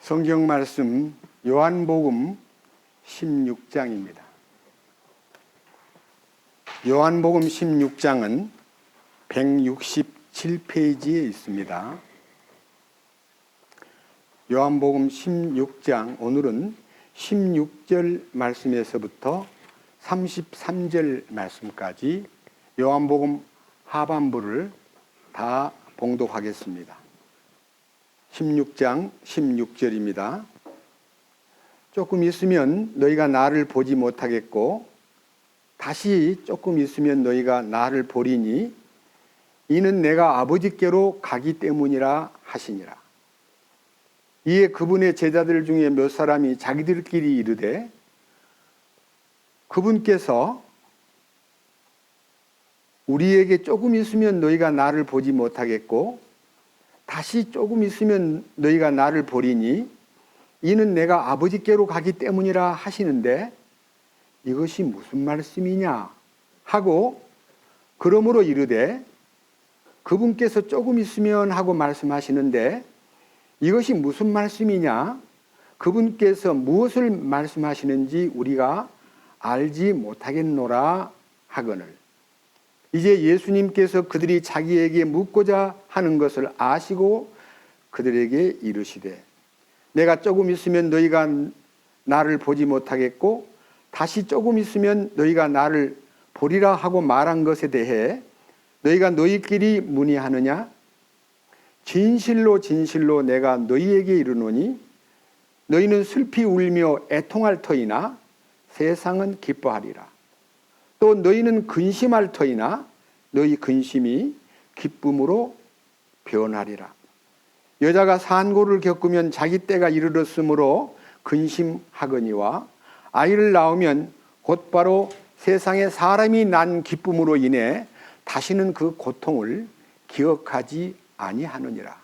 성경 말씀 요한복음 16장입니다. 요한복음 16장은 167페이지에 있습니다. 요한복음 16장, 오늘은 16절 말씀에서부터 33절 말씀까지 요한복음 하반부를 다 봉독하겠습니다. 16장 16절입니다. 조금 있으면 너희가 나를 보지 못하겠고 다시 조금 있으면 너희가 나를 보리니 이는 내가 아버지께로 가기 때문이라 하시니라. 이에 그분의 제자들 중에 몇 사람이 자기들끼리 이르되 그분께서 우리에게 조금 있으면 너희가 나를 보지 못하겠고 다시 조금 있으면 너희가 나를 보리니 이는 내가 아버지께로 가기 때문이라 하시는데 이것이 무슨 말씀이냐 하고 그러므로 이르되 그분께서 조금 있으면 하고 말씀하시는데 이것이 무슨 말씀이냐 그분께서 무엇을 말씀하시는지 우리가 알지 못하겠노라 하거늘 이제 예수님께서 그들이 자기에게 묻고자 하는 것을 아시고 그들에게 이르시되 내가 조금 있으면 너희가 나를 보지 못하겠고 다시 조금 있으면 너희가 나를 보리라 하고 말한 것에 대해 너희가 너희끼리 문의하느냐? 진실로 진실로 내가 너희에게 이르노니 너희는 슬피 울며 애통할 터이나 세상은 기뻐하리라. 또 너희는 근심할 터이나 너희 근심이 기쁨으로 변하리라. 여자가 산고를 겪으면 자기 때가 이르렀으므로 근심하거니와 아이를 낳으면 곧바로 세상에 사람이 난 기쁨으로 인해 다시는 그 고통을 기억하지 아니하느니라.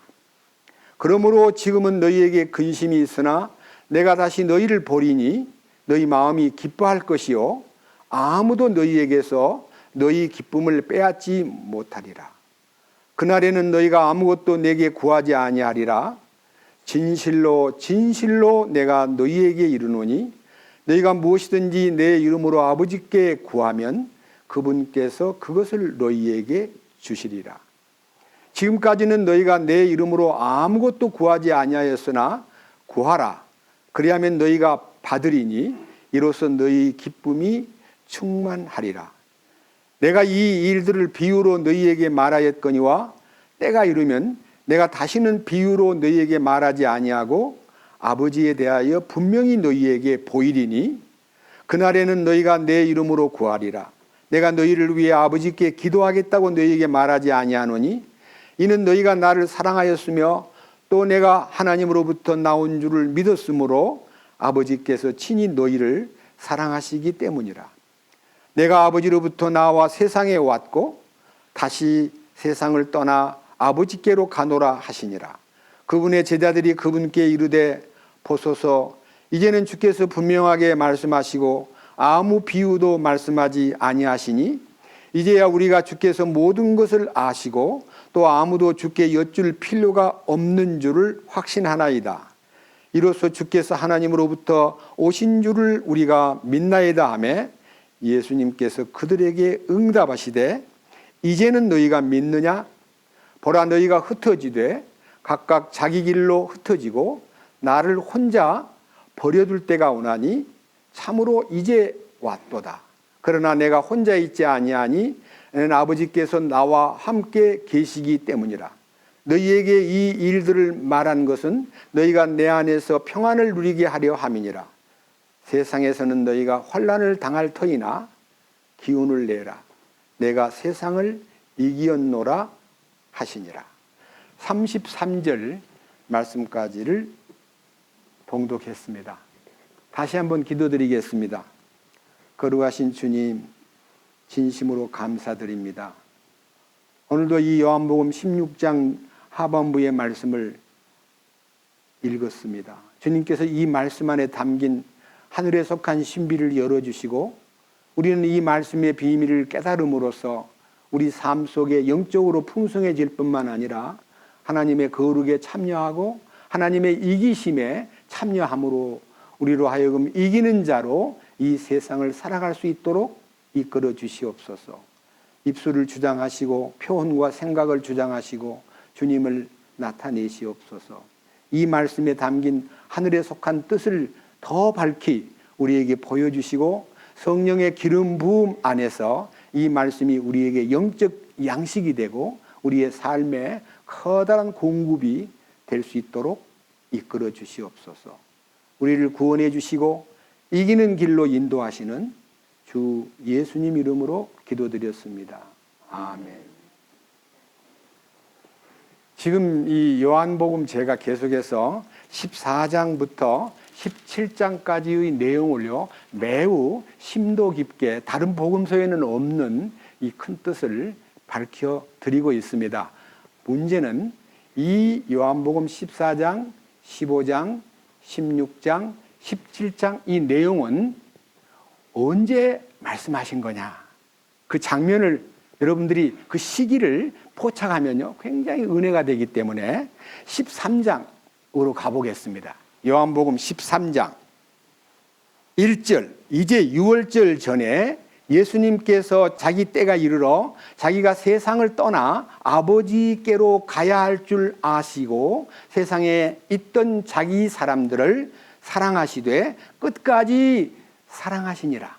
그러므로 지금은 너희에게 근심이 있으나 내가 다시 너희를 보리니 너희 마음이 기뻐할 것이요 아무도 너희에게서 너희 기쁨을 빼앗지 못하리라. 그날에는 너희가 아무것도 내게 구하지 아니하리라. 진실로 진실로 내가 너희에게 이르노니 너희가 무엇이든지 내 이름으로 아버지께 구하면 그분께서 그것을 너희에게 주시리라. 지금까지는 너희가 내 이름으로 아무것도 구하지 아니하였으나 구하라. 그리하면 너희가 받으리니 이로써 너희 기쁨이 충만하리라. 내가 이 일들을 비유로 너희에게 말하였거니와 때가 이르면 내가 다시는 비유로 너희에게 말하지 아니하고 아버지에 대하여 분명히 너희에게 보이리니 그날에는 너희가 내 이름으로 구하리라. 내가 너희를 위해 아버지께 기도하겠다고 너희에게 말하지 아니하노니 이는 너희가 나를 사랑하였으며 또 내가 하나님으로부터 나온 줄을 믿었으므로 아버지께서 친히 너희를 사랑하시기 때문이라. 내가 아버지로부터 나와 세상에 왔고 다시 세상을 떠나 아버지께로 가노라 하시니라. 그분의 제자들이 그분께 이르되 보소서 이제는 주께서 분명하게 말씀하시고 아무 비유도 말씀하지 아니하시니 이제야 우리가 주께서 모든 것을 아시고 또 아무도 주께 여쭐 필요가 없는 줄을 확신하나이다. 이로써 주께서 하나님으로부터 오신 줄을 우리가 믿나이다 하며 예수님께서 그들에게 응답하시되 이제는 너희가 믿느냐? 보라 너희가 흩어지되 각각 자기 길로 흩어지고 나를 혼자 버려둘 때가 오나니 참으로 이제 왔도다. 그러나 내가 혼자 있지 아니하니 아버지께서 나와 함께 계시기 때문이라. 너희에게 이 일들을 말한 것은 너희가 내 안에서 평안을 누리게 하려 함이니라. 세상에서는 너희가 환난을 당할 터이나 기운을 내라. 내가 세상을 이기었노라 하시니라. 33절 말씀까지를 봉독했습니다. 다시 한번 기도드리겠습니다. 거룩하신 주님, 진심으로 감사드립니다. 오늘도 이 요한복음 16장 하반부의 말씀을 읽었습니다. 주님께서 이 말씀 안에 담긴 하늘에 속한 신비를 열어주시고 우리는 이 말씀의 비밀을 깨달음으로써 우리 삶 속에 영적으로 풍성해질 뿐만 아니라 하나님의 거룩에 참여하고 하나님의 이기심에 참여함으로 우리로 하여금 이기는 자로 이 세상을 살아갈 수 있도록 이끌어 주시옵소서. 입술을 주장하시고 표현과 생각을 주장하시고 주님을 나타내시옵소서. 이 말씀에 담긴 하늘에 속한 뜻을 더 밝히 우리에게 보여주시고 성령의 기름 부음 안에서 이 말씀이 우리에게 영적 양식이 되고 우리의 삶에 커다란 공급이 될 수 있도록 이끌어 주시옵소서. 우리를 구원해 주시고 이기는 길로 인도하시는 주 예수님 이름으로 기도드렸습니다. 아멘. 지금 이 요한복음 제가 계속해서 14장부터 17장까지의 내용을요, 매우 심도 깊게 다른 복음서에는 없는 이 큰 뜻을 밝혀 드리고 있습니다. 문제는 이 요한복음 14장, 15장, 16장, 17장 이 내용은 언제 말씀하신 거냐? 그 장면을 여러분들이 그 시기를 포착하면요, 굉장히 은혜가 되기 때문에 13장으로 가보겠습니다. 요한복음 13장 1절, 이제 6월절 전에 예수님께서 자기 때가 이르러 자기가 세상을 떠나 아버지께로 가야 할 줄 아시고 세상에 있던 자기 사람들을 사랑하시되 끝까지 사랑하시니라.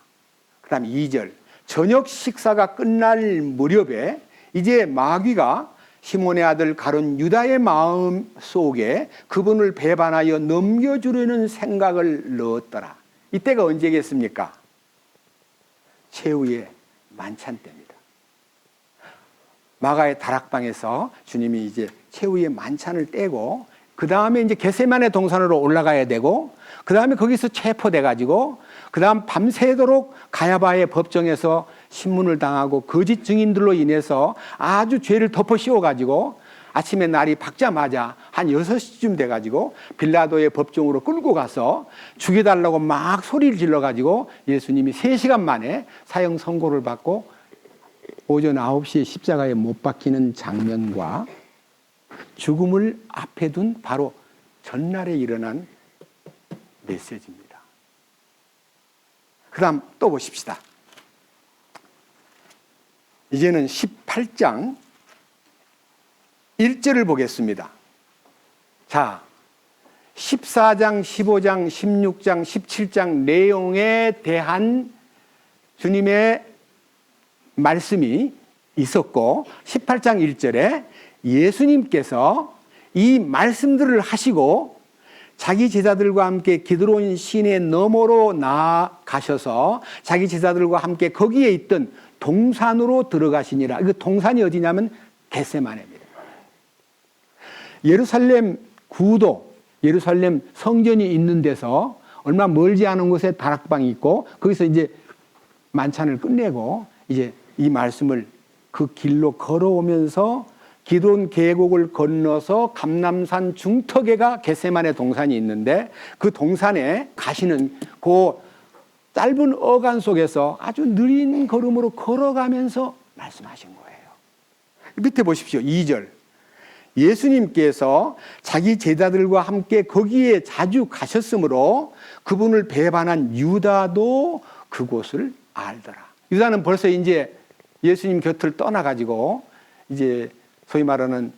그 다음 2절, 저녁 식사가 끝날 무렵에 이제 마귀가 시몬의 아들 가룟 유다의 마음 속에 그분을 배반하여 넘겨주려는 생각을 넣었더라. 이때가 언제겠습니까? 최후의 만찬 때입니다. 마가의 다락방에서 주님이 이제 최후의 만찬을 떼고 그 다음에 이제 겟세마네 동산으로 올라가야 되고 그 다음에 거기서 체포돼 가지고 그 다음 밤새도록 가야바의 법정에서 신문을 당하고 거짓 증인들로 인해서 아주 죄를 덮어 씌워 가지고 아침에 날이 밝자마자 한 6시쯤 돼 가지고 빌라도의 법정으로 끌고 가서 죽여달라고 막 소리를 질러 가지고 예수님이 3시간 만에 사형 선고를 받고 오전 9시에 십자가에 못 박히는 장면과 죽음을 앞에 둔 바로 전날에 일어난 메시지입니다. 그 다음 또 보십시다. 이제는 18장 1절을 보겠습니다. 자, 14장, 15장, 16장, 17장 내용에 대한 주님의 말씀이 있었고 18장 1절에 예수님께서 이 말씀들을 하시고 자기 제자들과 함께 기드론 시내 너머로 나아가셔서 자기 제자들과 함께 거기에 있던 동산으로 들어가시니라. 그 동산이 어디냐면 겟세마네입니다. 예루살렘 구도, 예루살렘 성전이 있는 데서 얼마 멀지 않은 곳에 다락방이 있고 거기서 이제 만찬을 끝내고 이제 이 말씀을 그 길로 걸어오면서 기드론 계곡을 건너서 감람산 중턱에가 겟세마네 동산이 있는데 그 동산에 가시는 그 짧은 어간 속에서 아주 느린 걸음으로 걸어가면서 말씀하신 거예요. 밑에 보십시오. 2절. 예수님께서 자기 제자들과 함께 거기에 자주 가셨으므로 그분을 배반한 유다도 그곳을 알더라. 유다는 벌써 이제 예수님 곁을 떠나가지고 이제 소위 말하는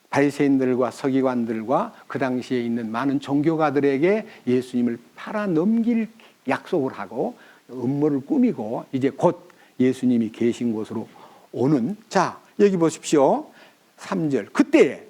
바리새인들과 서기관들과 그 당시에 있는 많은 종교가들에게 예수님을 팔아 넘길 약속을 하고 음모를 꾸미고 이제 곧 예수님이 계신 곳으로 오는, 자 여기 보십시오. 3절. 그때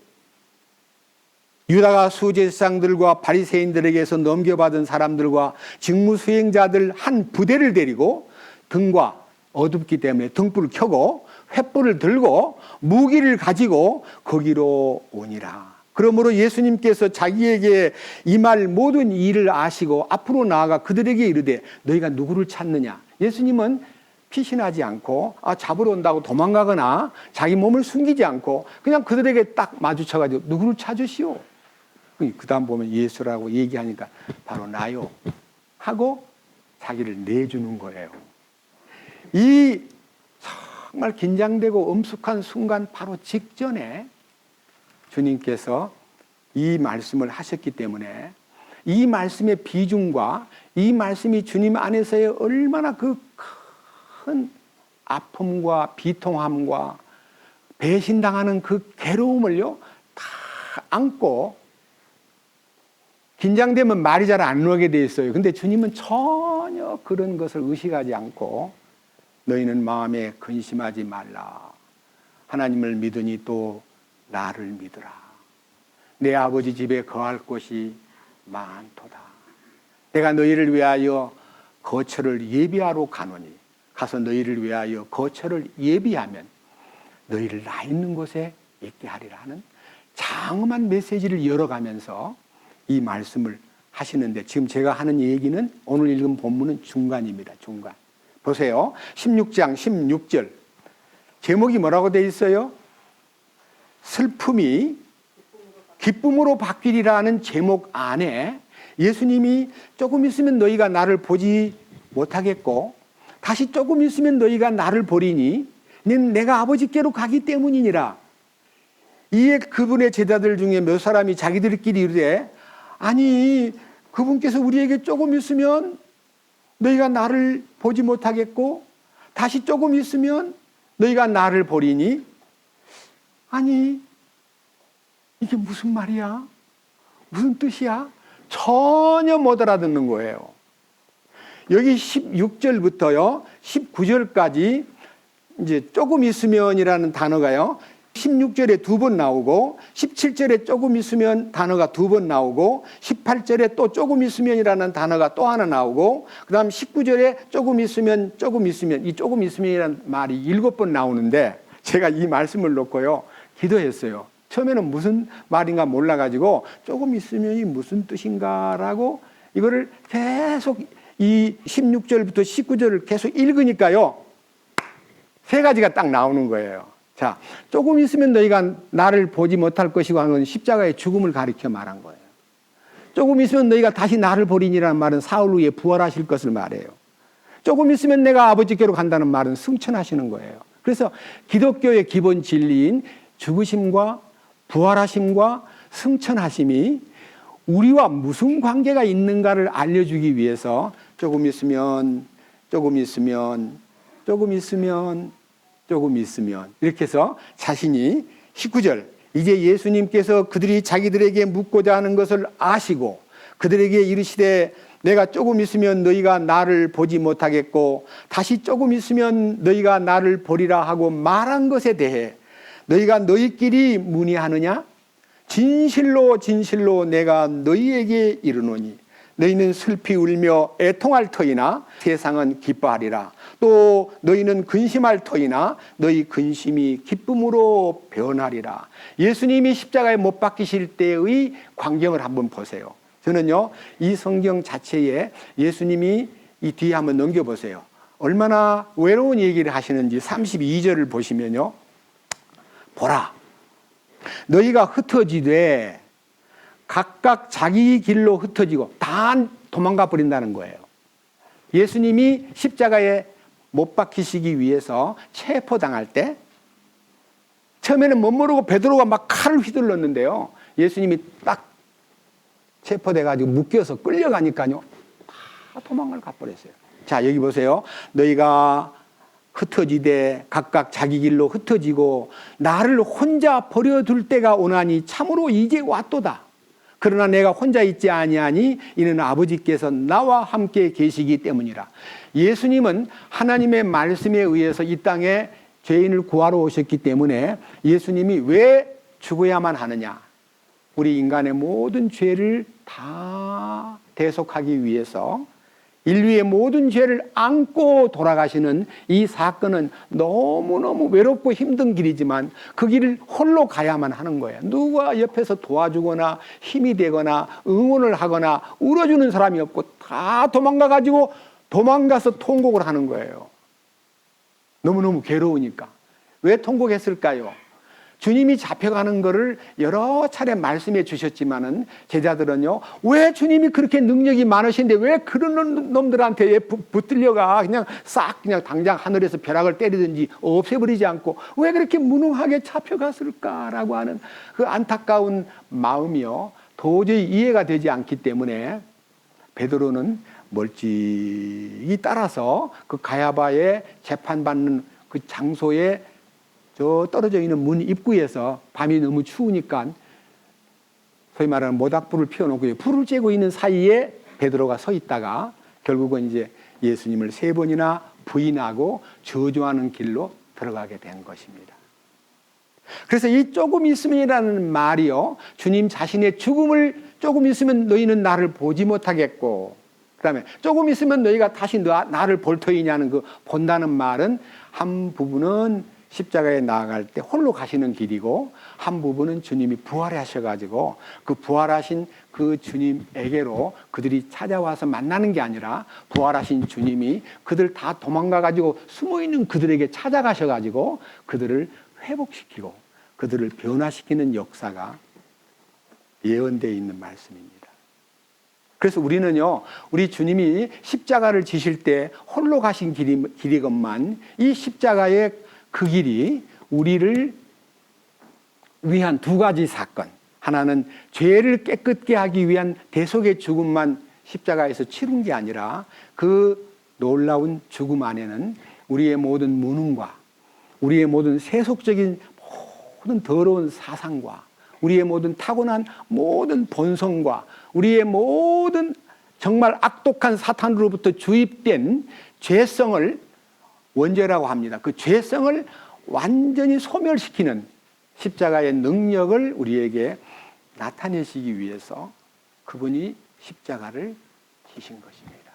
유다가 수제사장들과 바리새인들에게서 넘겨받은 사람들과 직무수행자들 한 부대를 데리고 등과 어둡기 때문에 등불을 켜고 횃불을 들고 무기를 가지고 거기로 오니라. 그러므로 예수님께서 자기에게 임할 모든 일을 아시고 앞으로 나아가 그들에게 이르되 너희가 누구를 찾느냐. 예수님은 피신하지 않고 잡으러 온다고 도망가거나 자기 몸을 숨기지 않고 그냥 그들에게 딱 마주쳐가지고 누구를 찾으시오. 그 다음 보면 예수라고 얘기하니까 바로 나요 하고 자기를 내주는 거예요. 이 정말 긴장되고 엄숙한 순간 바로 직전에 주님께서 이 말씀을 하셨기 때문에 이 말씀의 비중과 이 말씀이 주님 안에서의 얼마나 그 큰 아픔과 비통함과 배신당하는 그 괴로움을요 다 안고 긴장되면 말이 잘 안 나오게 돼 있어요. 근데 주님은 전혀 그런 것을 의식하지 않고 너희는 마음에 근심하지 말라. 하나님을 믿으니 또 나를 믿으라. 내 아버지 집에 거할 곳이 많도다. 내가 너희를 위하여 거처를 예비하러 가노니 가서 너희를 위하여 거처를 예비하면 너희를 나 있는 곳에 있게 하리라 하는 장엄한 메시지를 열어가면서 이 말씀을 하시는데, 지금 제가 하는 얘기는 오늘 읽은 본문은 중간입니다. 중간. 보세요. 16장 16절 제목이 뭐라고 되어 있어요? 슬픔이 기쁨으로 바뀌리라는 제목 안에 예수님이 조금 있으면 너희가 나를 보지 못하겠고 다시 조금 있으면 너희가 나를 보리니 내가 아버지께로 가기 때문이니라. 이에 그분의 제자들 중에 몇 사람이 자기들끼리 이르되 아니 그분께서 우리에게 조금 있으면 너희가 나를 보지 못하겠고 다시 조금 있으면 너희가 나를 보리니, 아니 이게 무슨 말이야? 무슨 뜻이야? 전혀 못 알아듣는 거예요. 여기 16절부터요 19절까지 이제 조금 있으면이라는 단어가요 16절에 2번 나오고 17절에 조금 있으면 단어가 2번 나오고 18절에 또 조금 있으면이라는 단어가 또 하나 나오고 그 다음 19절에 조금 있으면 이 조금 있으면이라는 말이 7번 나오는데 제가 이 말씀을 놓고요 기도했어요. 처음에는 무슨 말인가 몰라가지고 조금 있으면이 무슨 뜻인가라고 이거를 계속 이 16절부터 19절을 계속 읽으니까요 3가지가 딱 나오는 거예요. 자, 조금 있으면 너희가 나를 보지 못할 것이고 하는 건 십자가의 죽음을 가리켜 말한 거예요. 조금 있으면 너희가 다시 나를 보리니라는 말은 사흘 후에 부활하실 것을 말해요. 조금 있으면 내가 아버지께로 간다는 말은 승천하시는 거예요. 그래서 기독교의 기본 진리인 죽으심과 부활하심과 승천하심이 우리와 무슨 관계가 있는가를 알려주기 위해서 조금 있으면 이렇게 해서 자신이 19절 이제 예수님께서 그들이 자기들에게 묻고자 하는 것을 아시고 그들에게 이르시되 내가 조금 있으면 너희가 나를 보지 못하겠고 다시 조금 있으면 너희가 나를 보리라 하고 말한 것에 대해 너희가 너희끼리 문의하느냐? 진실로 진실로 내가 너희에게 이르노니 너희는 슬피 울며 애통할 터이나 세상은 기뻐하리라. 또 너희는 근심할 터이나 너희 근심이 기쁨으로 변하리라. 예수님이 십자가에 못 박히실 때의 광경을 한번 보세요. 저는요 이 성경 자체에 예수님이 이 뒤에 한번 넘겨보세요. 얼마나 외로운 얘기를 하시는지 32절을 보시면요 보라 너희가 흩어지되 각각 자기 길로 흩어지고 다 도망가 버린다는 거예요. 예수님이 십자가에 못 박히시기 위해서 체포당할 때 처음에는 못 모르고 베드로가 막 칼을 휘둘렀는데요 예수님이 딱 체포돼가지고 묶여서 끌려가니까요 다 도망을 가버렸어요. 자 여기 보세요. 너희가 흩어지되 각각 자기 길로 흩어지고 나를 혼자 버려둘 때가 오나니 참으로 이제 왔도다. 그러나 내가 혼자 있지 아니하니 이는 아버지께서 나와 함께 계시기 때문이라. 예수님은 하나님의 말씀에 의해서 이 땅에 죄인을 구하러 오셨기 때문에 예수님이 왜 죽어야만 하느냐? 우리 인간의 모든 죄를 다 대속하기 위해서 인류의 모든 죄를 안고 돌아가시는 이 사건은 너무너무 외롭고 힘든 길이지만 그 길을 홀로 가야만 하는 거예요. 누가 옆에서 도와주거나 힘이 되거나 응원을 하거나 울어주는 사람이 없고 다 도망가서 통곡을 하는 거예요. 너무너무 괴로우니까. 왜 통곡했을까요? 주님이 잡혀가는 거를 여러 차례 말씀해 주셨지만은 제자들은요, 왜 주님이 그렇게 능력이 많으신데 왜 그런 놈들한테 붙들려가 그냥 싹 그냥 당장 하늘에서 벼락을 때리든지 없애버리지 않고 왜 그렇게 무능하게 잡혀갔을까라고 하는 그 안타까운 마음이요, 도저히 이해가 되지 않기 때문에 베드로는 멀찍이 따라서 그 가야바의 재판받는 그 장소에 저 떨어져 있는 문 입구에서 밤이 너무 추우니까 소위 말하는 모닥불을 피워놓고 불을 쬐고 있는 사이에 베드로가 서 있다가 결국은 이제 예수님을 3번이나 부인하고 저주하는 길로 들어가게 된 것입니다. 그래서 이 조금 있으면이라는 말이요, 주님 자신의 죽음을 조금 있으면 너희는 나를 보지 못하겠고, 그 다음에 조금 있으면 너희가 다시 나를 볼 터이냐는 그 본다는 말은 한 부분은 십자가에 나아갈 때 홀로 가시는 길이고 한 부분은 주님이 부활하셔가지고 그 부활하신 그 주님에게로 그들이 찾아와서 만나는 게 아니라 부활하신 주님이 그들 다 도망가가지고 숨어있는 그들에게 찾아가셔가지고 그들을 회복시키고 그들을 변화시키는 역사가 예언되어 있는 말씀입니다. 그래서 우리는요, 우리 주님이 십자가를 지실 때 홀로 가신 길이건만 이 십자가의 그 길이 우리를 위한 2가지 사건, 하나는 죄를 깨끗게 하기 위한 대속의 죽음만 십자가에서 치른 게 아니라 그 놀라운 죽음 안에는 우리의 모든 무능과 우리의 모든 세속적인 모든 더러운 사상과 우리의 모든 타고난 모든 본성과 우리의 모든 정말 악독한 사탄으로부터 주입된 죄성을 원죄라고 합니다. 그 죄성을 완전히 소멸시키는 십자가의 능력을 우리에게 나타내시기 위해서 그분이 십자가를 지신 것입니다.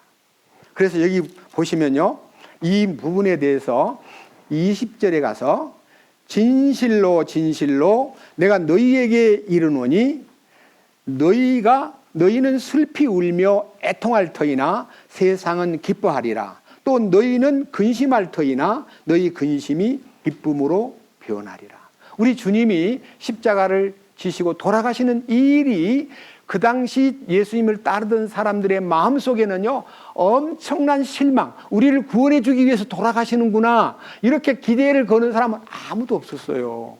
그래서 여기 보시면요, 이 부분에 대해서 20절에 가서 진실로 진실로 내가 너희에게 이르노니 너희는 슬피 울며 애통할 터이나 세상은 기뻐하리라. 또 너희는 근심할 터이나 너희 근심이 기쁨으로 변하리라. 우리 주님이 십자가를 지시고 돌아가시는 이 일이 그 당시 예수님을 따르던 사람들의 마음속에는요, 엄청난 실망, 우리를 구원해 주기 위해서 돌아가시는구나, 이렇게 기대를 거는 사람은 아무도 없었어요.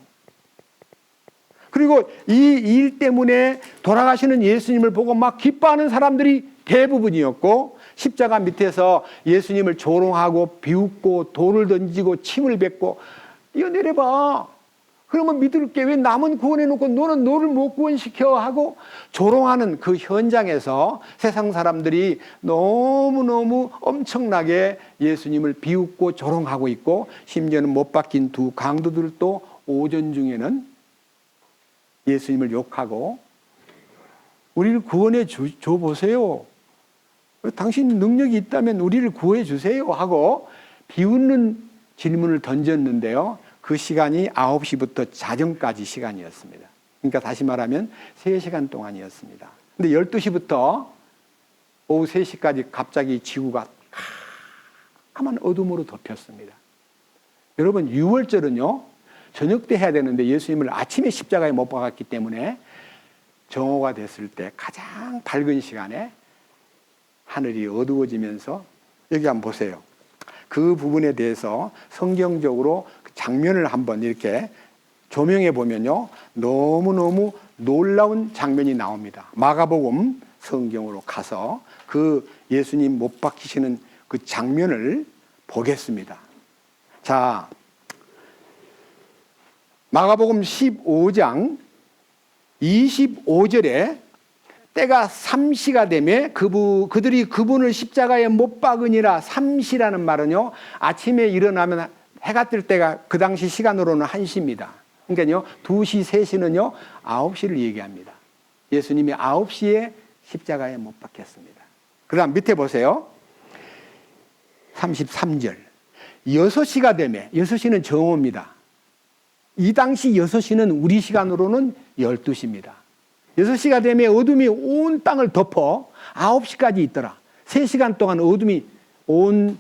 그리고 이 일 때문에 돌아가시는 예수님을 보고 막 기뻐하는 사람들이 대부분이었고, 십자가 밑에서 예수님을 조롱하고 비웃고 돌을 던지고 침을 뱉고, 이거 내려봐, 그러면 믿을게, 왜 남은 구원해놓고 너는 너를 못 구원시켜 하고 조롱하는 그 현장에서 세상 사람들이 너무너무 엄청나게 예수님을 비웃고 조롱하고 있고, 심지어는 못 박힌 2 강도들도 오전 중에는 예수님을 욕하고 우리를 구원해 줘 보세요, 당신 능력이 있다면 우리를 구해 주세요 하고 비웃는 질문을 던졌는데요, 그 시간이 9시부터 자정까지 시간이었습니다. 그러니까 다시 말하면 3시간 동안이었습니다. 근데 12시부터 오후 3시까지 갑자기 지구가 까만 어둠으로 덮였습니다. 여러분, 6월절은요 저녁 때 해야 되는데 예수님을 아침에 십자가에 못 박았기 때문에 정오가 됐을 때 가장 밝은 시간에 하늘이 어두워지면서, 여기 한번 보세요. 그 부분에 대해서 성경적으로 장면을 한번 이렇게 조명해 보면요, 너무너무 놀라운 장면이 나옵니다. 마가복음 성경으로 가서 그 예수님 못 박히시는 그 장면을 보겠습니다. 자, 마가복음 15장 25절에 때가 삼시가 되매 그들이 그분을 십자가에 못 박으니라. 삼시라는 말은요, 아침에 일어나면 해가 뜰 때가 그 당시 시간으로는 1시입니다. 그러니까요, 2시, 3시는요 9시를 얘기합니다. 예수님이 9시에 십자가에 못 박혔습니다. 그 다음 밑에 보세요. 33절 6시가 되매, 6시는 정오입니다. 이 당시 6시는 우리 시간으로는 12시입니다. 6시가 되면 어둠이 온 땅을 덮어 9시까지 있더라. 3시간 동안 어둠이 온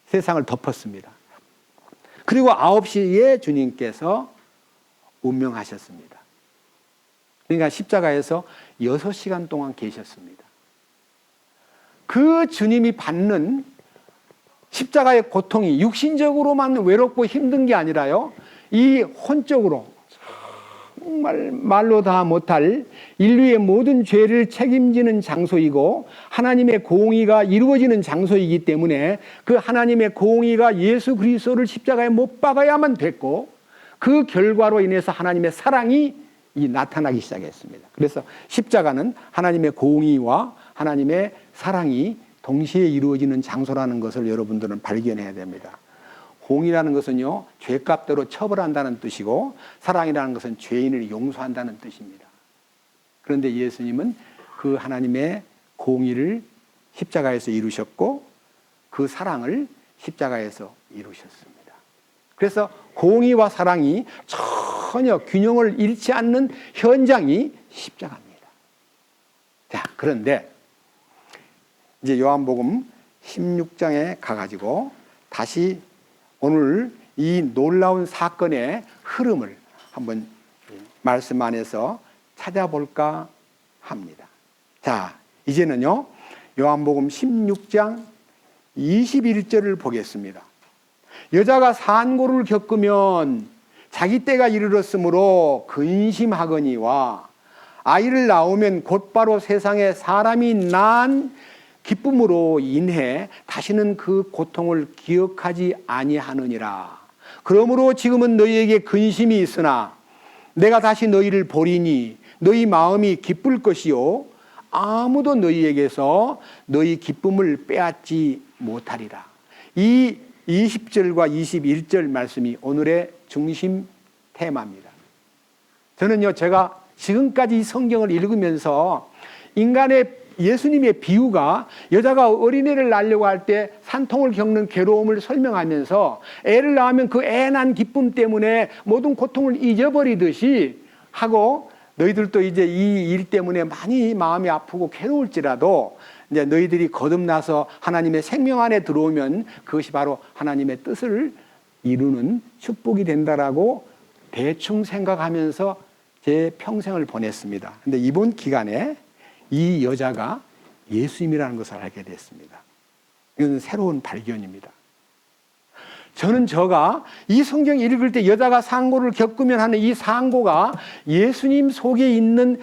세상을 덮었습니다. 그리고 9시에 주님께서 운명하셨습니다. 그러니까 십자가에서 6시간 동안 계셨습니다. 그 주님이 받는 십자가의 고통이 육신적으로만 외롭고 힘든 게 아니라요, 이 혼적으로 정말 말로 다 못할 인류의 모든 죄를 책임지는 장소이고 하나님의 공의가 이루어지는 장소이기 때문에 그 하나님의 공의가 예수 그리스도를 십자가에 못 박아야만 됐고, 그 결과로 인해서 하나님의 사랑이 나타나기 시작했습니다. 그래서 십자가는 하나님의 공의와 하나님의 사랑이 동시에 이루어지는 장소라는 것을 여러분들은 발견해야 됩니다. 공의라는 것은요, 죄값대로 처벌한다는 뜻이고, 사랑이라는 것은 죄인을 용서한다는 뜻입니다. 그런데 예수님은 그 하나님의 공의를 십자가에서 이루셨고, 그 사랑을 십자가에서 이루셨습니다. 그래서 공의와 사랑이 전혀 균형을 잃지 않는 현장이 십자가입니다. 자, 그런데 이제 요한복음 16장에 가가지고 다시 오늘 이 놀라운 사건의 흐름을 한번 말씀 안에서 찾아볼까 합니다. 자, 이제는요, 요한복음 16장 21절을 보겠습니다. 여자가 산고를 겪으면 자기 때가 이르렀으므로 근심하거니와 아이를 낳으면 곧바로 세상에 사람이 난 기쁨으로 인해 다시는 그 고통을 기억하지 아니하느니라. 그러므로 지금은 너희에게 근심이 있으나 내가 다시 너희를 보리니 너희 마음이 기쁠 것이요 아무도 너희에게서 너희 기쁨을 빼앗지 못하리라. 이 20절과 21절 말씀이 오늘의 중심 테마입니다. 저는요, 제가 지금까지 이 성경을 읽으면서 예수님의 비유가 여자가 어린애를 낳으려고 할 때 산통을 겪는 괴로움을 설명하면서 애를 낳으면 그 애 난 기쁨 때문에 모든 고통을 잊어버리듯이 하고, 너희들도 이제 이 일 때문에 많이 마음이 아프고 괴로울지라도 이제 너희들이 거듭나서 하나님의 생명 안에 들어오면 그것이 바로 하나님의 뜻을 이루는 축복이 된다라고 대충 생각하면서 제 평생을 보냈습니다. 근데 이번 기간에 이 여자가 예수님이라는 것을 알게 됐습니다. 이건 새로운 발견입니다. 저는 이 성경 읽을 때 여자가 상고를 겪으면 하는 이 상고가 예수님 속에 있는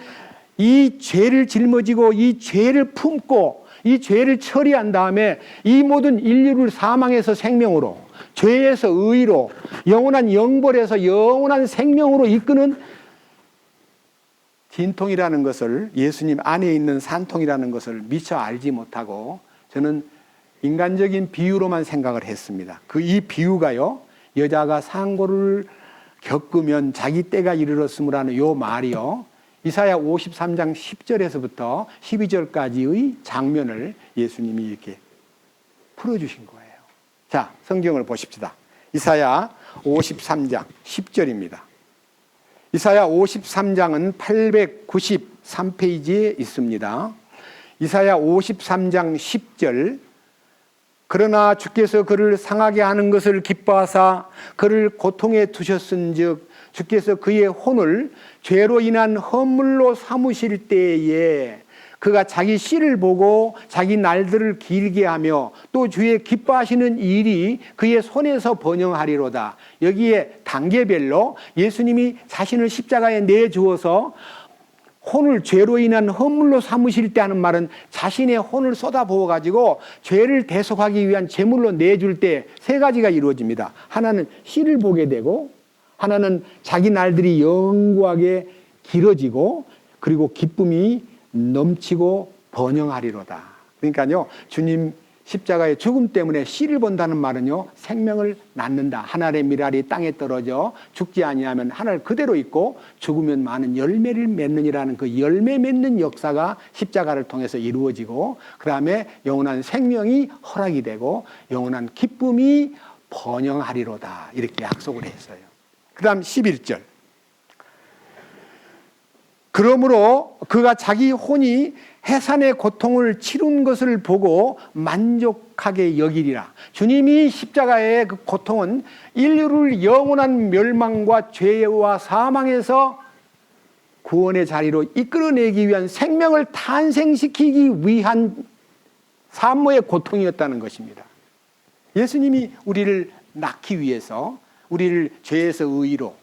이 죄를 짊어지고 이 죄를 품고 이 죄를 처리한 다음에 이 모든 인류를 사망에서 생명으로, 죄에서 의로, 영원한 영벌에서 영원한 생명으로 이끄는 진통이라는 것을, 예수님 안에 있는 산통이라는 것을 미처 알지 못하고 저는 인간적인 비유로만 생각을 했습니다. 이 비유가요, 여자가 상고를 겪으면 자기 때가 이르렀으므라는 요 말이요, 이사야 53장 10절에서부터 12절까지의 장면을 예수님이 이렇게 풀어주신 거예요. 자, 성경을 보십시다. 이사야 53장 10절입니다. 이사야 53장은 893페이지에 있습니다. 이사야 53장 10절. 그러나 주께서 그를 상하게 하는 것을 기뻐하사 그를 고통에 두셨은즉 주께서 그의 혼을 죄로 인한 허물로 삼으실 때에 그가 자기 씨를 보고 자기 날들을 길게 하며 또 주의 기뻐하시는 일이 그의 손에서 번영하리로다. 여기에 단계별로 예수님이 자신을 십자가에 내주어서 혼을 죄로 인한 허물로 삼으실 때 하는 말은 자신의 혼을 쏟아부어 가지고 죄를 대속하기 위한 제물로 내줄 때 세 가지가 이루어집니다. 하나는 씨를 보게 되고, 하나는 자기 날들이 영구하게 길어지고, 그리고 기쁨이 넘치고 번영하리로다. 그러니까요, 주님 십자가의 죽음 때문에 씨를 본다는 말은요, 생명을 낳는다. 하늘의 밀알이 땅에 떨어져 죽지 아니하면 하늘 그대로 있고 죽으면 많은 열매를 맺느니라는 그 열매 맺는 역사가 십자가를 통해서 이루어지고, 그 다음에 영원한 생명이 허락이 되고 영원한 기쁨이 번영하리로다. 이렇게 약속을 했어요. 그 다음 11절. 그러므로 그가 자기 혼이 해산의 고통을 치룬 것을 보고 만족하게 여기리라. 주님이 십자가의 그 고통은 인류를 영원한 멸망과 죄와 사망에서 구원의 자리로 이끌어내기 위한 생명을 탄생시키기 위한 산모의 고통이었다는 것입니다. 예수님이 우리를 낳기 위해서 우리를 죄에서 의로,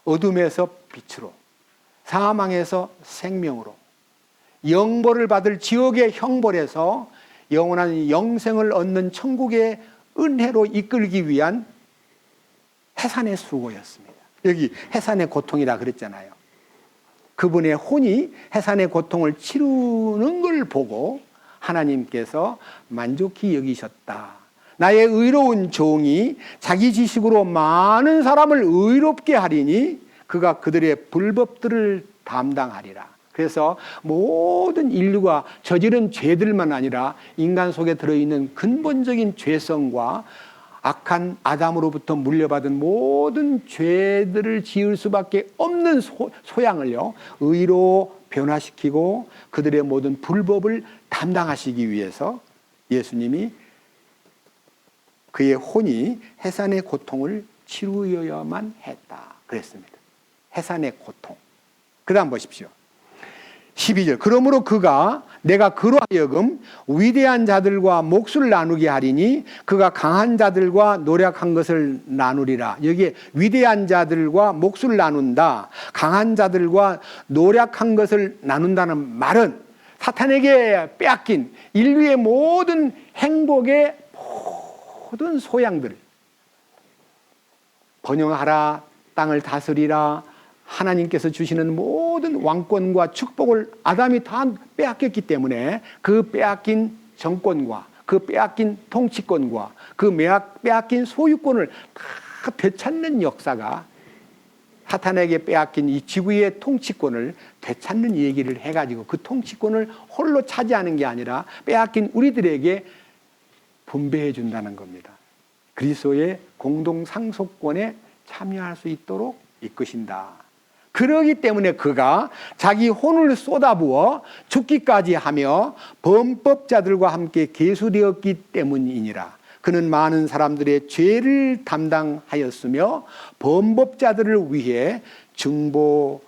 어둠에서 빛으로, 사망에서 생명으로, 영벌을 받을 지옥의 형벌에서 영원한 영생을 얻는 천국의 은혜로 이끌기 위한 해산의 수고였습니다. 여기 해산의 고통이라 그랬잖아요. 그분의 혼이 해산의 고통을 치르는 걸 보고 하나님께서 만족히 여기셨다. 나의 의로운 종이 자기 지식으로 많은 사람을 의롭게 하리니 그가 그들의 불법들을 담당하리라. 그래서 모든 인류가 저지른 죄들만 아니라 인간 속에 들어있는 근본적인 죄성과 악한 아담으로부터 물려받은 모든 죄들을 지을 수밖에 없는 소양을요, 의로 변화시키고 그들의 모든 불법을 담당하시기 위해서 예수님이 그의 혼이 해산의 고통을 치루어야만 했다 그랬습니다. 해산의 고통. 그 다음 보십시오. 12절. 그러므로 그가 내가 그로 하여금 위대한 자들과 몫을 나누게 하리니 그가 강한 자들과 노력한 것을 나누리라. 여기에 위대한 자들과 몫을 나눈다, 강한 자들과 노력한 것을 나눈다는 말은 사탄에게 빼앗긴 인류의 모든 행복의 모든 소양들, 번영하라, 땅을 다스리라, 하나님께서 주시는 모든 왕권과 축복을 아담이 다 빼앗겼기 때문에 그 빼앗긴 정권과 그 빼앗긴 통치권과 그 빼앗긴 소유권을 다 되찾는 역사가, 사탄에게 빼앗긴 이 지구의 통치권을 되찾는 얘기를 해가지고 그 통치권을 홀로 차지하는 게 아니라 빼앗긴 우리들에게 분배해 준다는 겁니다. 그리스도의 공동 상속권에 참여할 수 있도록 이끄신다. 그러기 때문에 그가 자기 혼을 쏟아부어 죽기까지 하며 범법자들과 함께 계수되었기 때문이니라. 그는 많은 사람들의 죄를 담당하였으며 범법자들을 위해 중보하였느니라.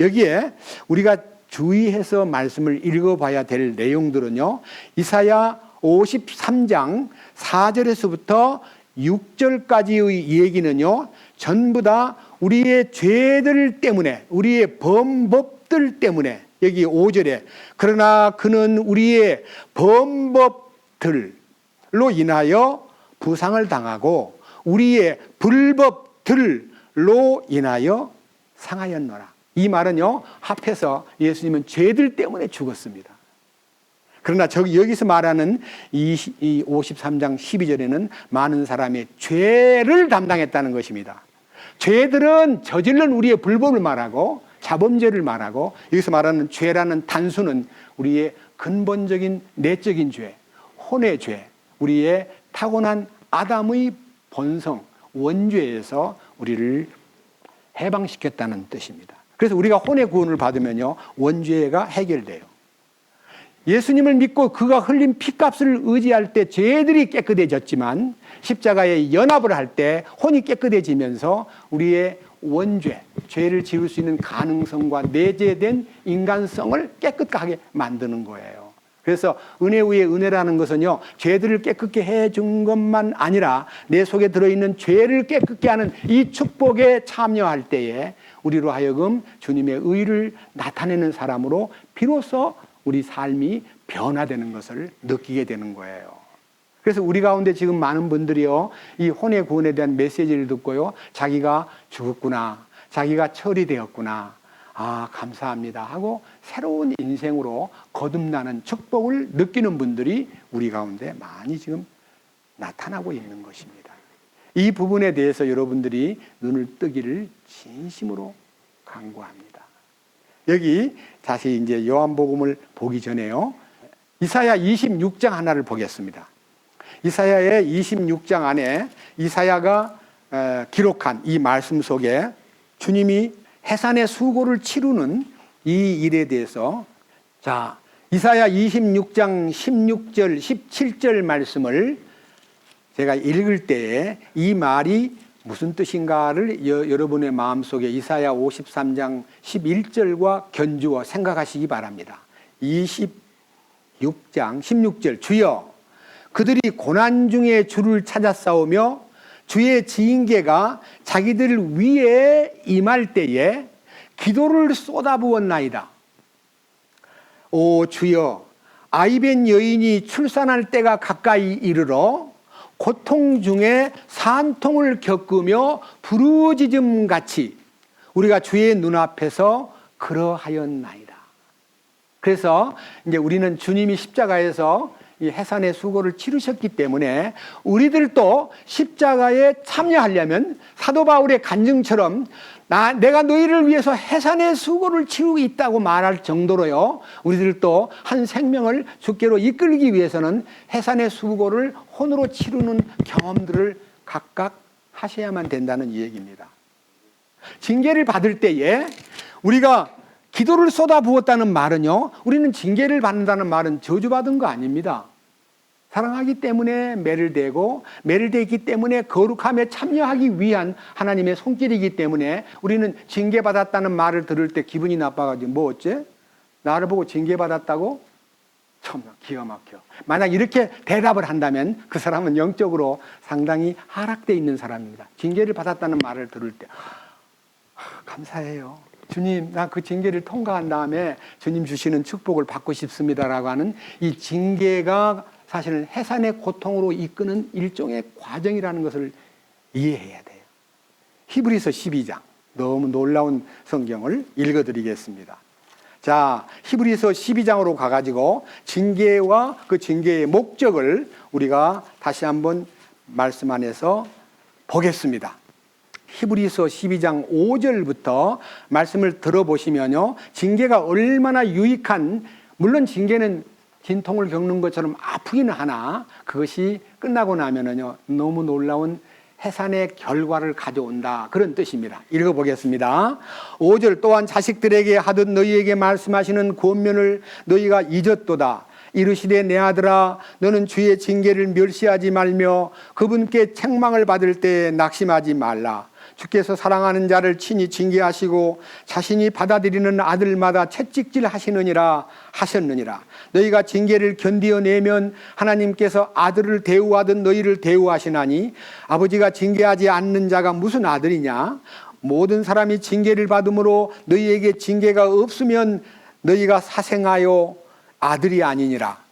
여기에 우리가 주의해서 말씀을 읽어봐야 될 내용들은요, 이사야 53장 4절에서부터 6절까지의 얘기는요, 전부 다 우리의 죄들 때문에, 우리의 범법들 때문에, 여기 5절에 그러나 그는 우리의 범법들로 인하여 부상을 당하고 우리의 불법들로 인하여 상하였노라. 이 말은요, 합해서 예수님은 죄들 때문에 죽었습니다. 그러나 여기서 말하는 이 53장 12절에는 많은 사람의 죄를 담당했다는 것입니다. 죄들은 저질른 우리의 불법을 말하고 자범죄를 말하고, 여기서 말하는 죄라는 단수는 우리의 근본적인 내적인 죄, 혼의 죄, 우리의 타고난 아담의 본성, 원죄에서 우리를 해방시켰다는 뜻입니다. 그래서 우리가 혼의 구원을 받으면요, 원죄가 해결돼요. 예수님을 믿고 그가 흘린 피값을 의지할 때 죄들이 깨끗해졌지만 십자가에 연합을 할 때 혼이 깨끗해지면서 우리의 원죄, 죄를 지을 수 있는 가능성과 내재된 인간성을 깨끗하게 만드는 거예요. 그래서 은혜 위에 은혜라는 것은요, 죄들을 깨끗게 해준 것만 아니라 내 속에 들어있는 죄를 깨끗게 하는 이 축복에 참여할 때에 우리로 하여금 주님의 의를 나타내는 사람으로 비로소 우리 삶이 변화되는 것을 느끼게 되는 거예요. 그래서 우리 가운데 지금 많은 분들이요, 이 혼의 구원에 대한 메시지를 듣고요, 자기가 죽었구나, 자기가 처리되었구나, 아 감사합니다 하고 새로운 인생으로 거듭나는 축복을 느끼는 분들이 우리 가운데 많이 지금 나타나고 있는 것입니다. 이 부분에 대해서 여러분들이 눈을 뜨기를 진심으로 간구합니다. 여기 다시 이제 요한복음을 보기 전에요, 이사야 26장 하나를 보겠습니다. 이사야의 26장 안에 이사야가 기록한 이 말씀 속에 주님이 해산의 수고를 치르는 이 일에 대해서 자, 이사야 26장 16절 17절 말씀을 제가 읽을 때에 이 말이 무슨 뜻인가를 여러분의 마음속에 이사야 53장 11절과 견주어 생각하시기 바랍니다. 26장 16절 주여 그들이 고난 중에 주를 찾아 싸우며 주의 징계가 자기들 위에 임할 때에 기도를 쏟아부었나이다. 오 주여 아이벤 여인이 출산할 때가 가까이 이르러 고통 중에 산통을 겪으며 부르짖음 같이 우리가 주의 눈앞에서 그러하였나이다. 그래서 이제 우리는 주님이 십자가에서 이 해산의 수고를 치르셨기 때문에 우리들도 십자가에 참여하려면 사도 바울의 간증처럼 내가 너희를 위해서 해산의 수고를 치르고 있다고 말할 정도로요, 우리들도 한 생명을 주께로 이끌기 위해서는 해산의 수고를 혼으로 치르는 경험들을 각각 하셔야만 된다는 이야기입니다. 징계를 받을 때에 우리가 기도를 쏟아부었다는 말은요, 우리는 징계를 받는다는 말은 저주받은 거 아닙니다. 사랑하기 때문에 매를 대고 매를 대기 때문에 거룩함에 참여하기 위한 하나님의 손길이기 때문에 우리는 징계받았다는 말을 들을 때 기분이 나빠가지고 뭐 어째? 나를 보고 징계받았다고? 참나 기가 막혀. 만약 이렇게 대답을 한다면 그 사람은 영적으로 상당히 하락되어 있는 사람입니다. 징계를 받았다는 말을 들을 때 감사해요. 주님, 나 그 징계를 통과한 다음에 주님 주시는 축복을 받고 싶습니다라고 하는 이 징계가 사실은 해산의 고통으로 이끄는 일종의 과정이라는 것을 이해해야 돼요. 히브리서 12장, 너무 놀라운 성경을 읽어드리겠습니다. 자, 히브리서 12장으로 가가지고 징계와 그 징계의 목적을 우리가 다시 한번 말씀 안에서 보겠습니다. 히브리서 12장 5절부터 말씀을 들어보시면요, 징계가 얼마나 유익한, 물론 징계는 진통을 겪는 것처럼 아프기는 하나 그것이 끝나고 나면은요 너무 놀라운 해산의 결과를 가져온다, 그런 뜻입니다. 읽어보겠습니다. 5절 또한 자식들에게 하듯 너희에게 말씀하시는 권면을 너희가 잊었도다. 이르시되 내 아들아 너는 주의 징계를 멸시하지 말며 그분께 책망을 받을 때 낙심하지 말라. 주께서 사랑하는 자를 친히 징계하시고 자신이 받아들이는 아들마다 채찍질 하시느니라 하셨느니라. 너희가 징계를 견디어내면 하나님께서 아들을 대우하듯 너희를 대우하시나니 아버지가 징계하지 않는 자가 무슨 아들이냐. 모든 사람이 징계를 받음으로 너희에게 징계가 없으면 너희가 사생하여 아들이 아니니라.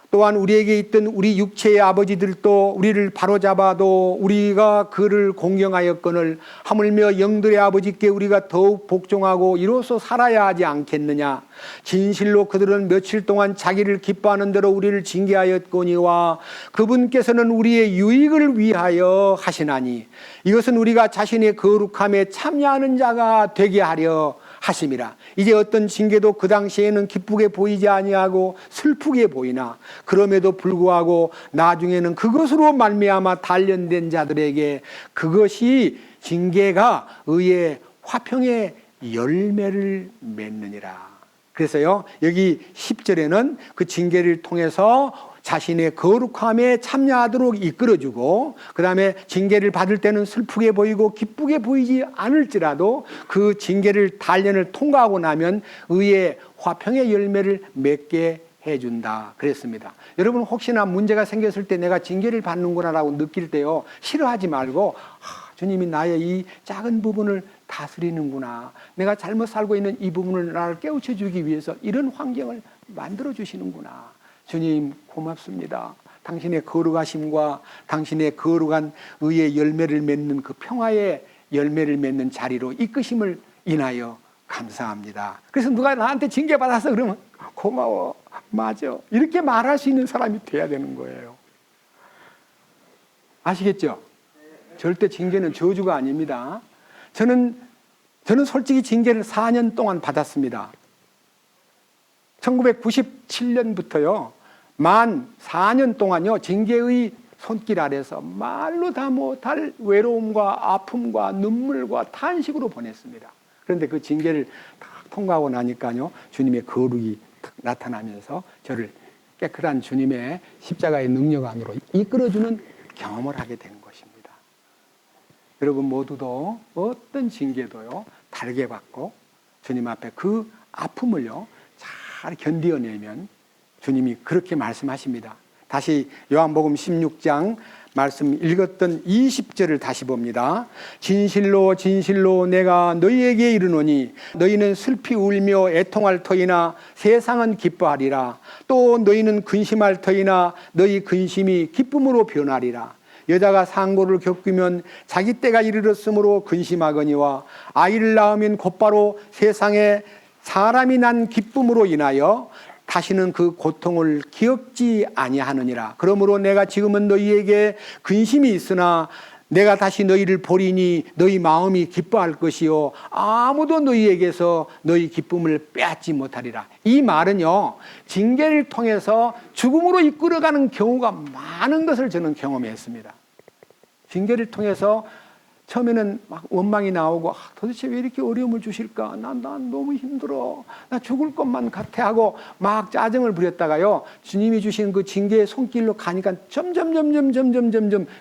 또한 우리에게 있던 우리 육체의 아버지들도 우리를 바로잡아도 우리가 그를 공경하였거늘 하물며 영들의 아버지께 우리가 더욱 복종하고 이로써 살아야 하지 않겠느냐. 진실로 그들은 며칠 동안 자기를 기뻐하는 대로 우리를 징계하였거니와 그분께서는 우리의 유익을 위하여 하시나니 이것은 우리가 자신의 거룩함에 참여하는 자가 되게 하려 하심이라. 이제 어떤 징계도 그 당시에는 기쁘게 보이지 아니하고 슬프게 보이나 그럼에도 불구하고 나중에는 그것으로 말미암아 단련된 자들에게 그것이 징계가 의의 화평의 열매를 맺느니라. 그래서요 여기 10절에는 그 징계를 통해서 자신의 거룩함에 참여하도록 이끌어주고, 그 다음에 징계를 받을 때는 슬프게 보이고 기쁘게 보이지 않을지라도 그 징계를 단련을 통과하고 나면 의의 화평의 열매를 맺게 해준다 그랬습니다. 여러분 혹시나 문제가 생겼을 때 내가 징계를 받는구나라고 느낄 때요 싫어하지 말고 주님이 나의 이 작은 부분을 다스리는구나, 내가 잘못 살고 있는 이 부분을 나를 깨우쳐 주기 위해서 이런 환경을 만들어 주시는구나. 주님 고맙습니다. 당신의 거룩하심과 당신의 거룩한 의의 열매를 맺는 그 평화의 열매를 맺는 자리로 이끄심을 인하여 감사합니다. 그래서 누가 나한테 징계받아서 그러면 고마워, 맞아, 이렇게 말할 수 있는 사람이 돼야 되는 거예요. 아시겠죠? 절대 징계는 저주가 아닙니다. 저는 솔직히 징계를 4년 동안 받았습니다. 1997년부터요 만 4년 동안요 징계의 손길 아래서 말로 다 못할 외로움과 아픔과 눈물과 탄식으로 보냈습니다. 그런데 그 징계를 다 통과하고 나니까요, 주님의 거룩이 탁 나타나면서 저를 깨끗한 주님의 십자가의 능력 안으로 이끌어주는 경험을 하게 되는 것입니다. 여러분 모두도 어떤 징계도요, 다르게 받고 주님 앞에 그 아픔을요, 잘 견디어내면 주님이 그렇게 말씀하십니다. 다시 요한복음 16장 말씀 읽었던 20절을 다시 봅니다. 진실로 진실로 내가 너희에게 이르노니 너희는 슬피 울며 애통할 터이나 세상은 기뻐하리라. 또 너희는 근심할 터이나 너희 근심이 기쁨으로 변하리라. 여자가 상고를 겪으면 자기 때가 이르렀으므로 근심하거니와 아이를 낳으면 곧바로 세상에 사람이 난 기쁨으로 인하여 다시는 그 고통을 기억지 아니하느니라. 그러므로 내가 지금은 너희에게 근심이 있으나 내가 다시 너희를 보리니 너희 마음이 기뻐할 것이요 아무도 너희에게서 너희 기쁨을 빼앗지 못하리라. 이 말은요, 징계를 통해서 죽음으로 이끌어가는 경우가 많은 것을 저는 경험했습니다. 징계를 통해서 처음에는 막 원망이 나오고 도대체 왜 이렇게 어려움을 주실까? 난 너무 힘들어. 나 죽을 것만 같아 하고 막 짜증을 부렸다가요, 주님이 주신 그 징계의 손길로 가니까 점점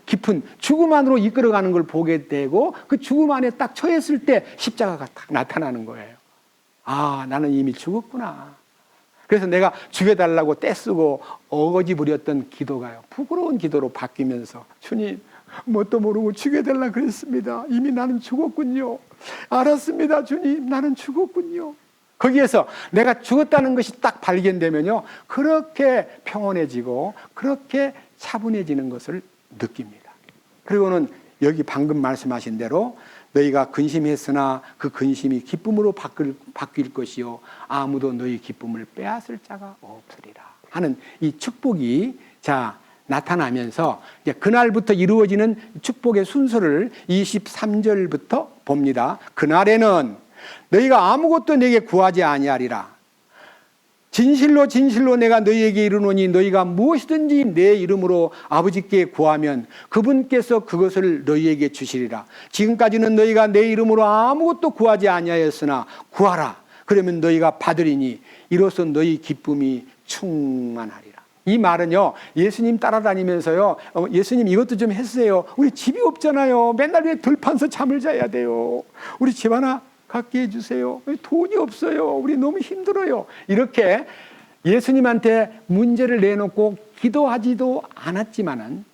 깊은 죽음 안으로 이끌어가는 걸 보게 되고 그 죽음 안에 딱 처했을 때 십자가가 딱 나타나는 거예요. 아, 나는 이미 죽었구나. 그래서 내가 죽여달라고 떼쓰고 어거지 부렸던 기도가요, 부끄러운 기도로 바뀌면서 주님 뭣도 모르고 죽여달라 그랬습니다. 이미 나는 죽었군요. 알았습니다. 주님, 나는 죽었군요. 거기에서 내가 죽었다는 것이 딱 발견되면요, 그렇게 평온해지고 그렇게 차분해지는 것을 느낍니다. 그리고는 여기 방금 말씀하신 대로 너희가 근심했으나 그 근심이 기쁨으로 바뀔 것이요 아무도 너희 기쁨을 빼앗을 자가 없으리라 하는 이 축복이 나타나면서 이제 그날부터 이루어지는 축복의 순서를 23절부터 봅니다. 그날에는 너희가 아무것도 내게 구하지 아니하리라. 진실로 진실로 내가 너희에게 이르노니 너희가 무엇이든지 내 이름으로 아버지께 구하면 그분께서 그것을 너희에게 주시리라. 지금까지는 너희가 내 이름으로 아무것도 구하지 아니하였으나 구하라. 그러면 너희가 받으리니 이로써 너희 기쁨이 충만하리라. 이 말은요, 예수님 따라다니면서요, 예수님 이것도 좀 했어요. 우리 집이 없잖아요. 맨날 왜 들판서 잠을 자야 돼요. 우리 집 하나 갖게 해주세요. 돈이 없어요. 우리 너무 힘들어요. 이렇게 예수님한테 문제를 내놓고 기도하지도 않았지만은,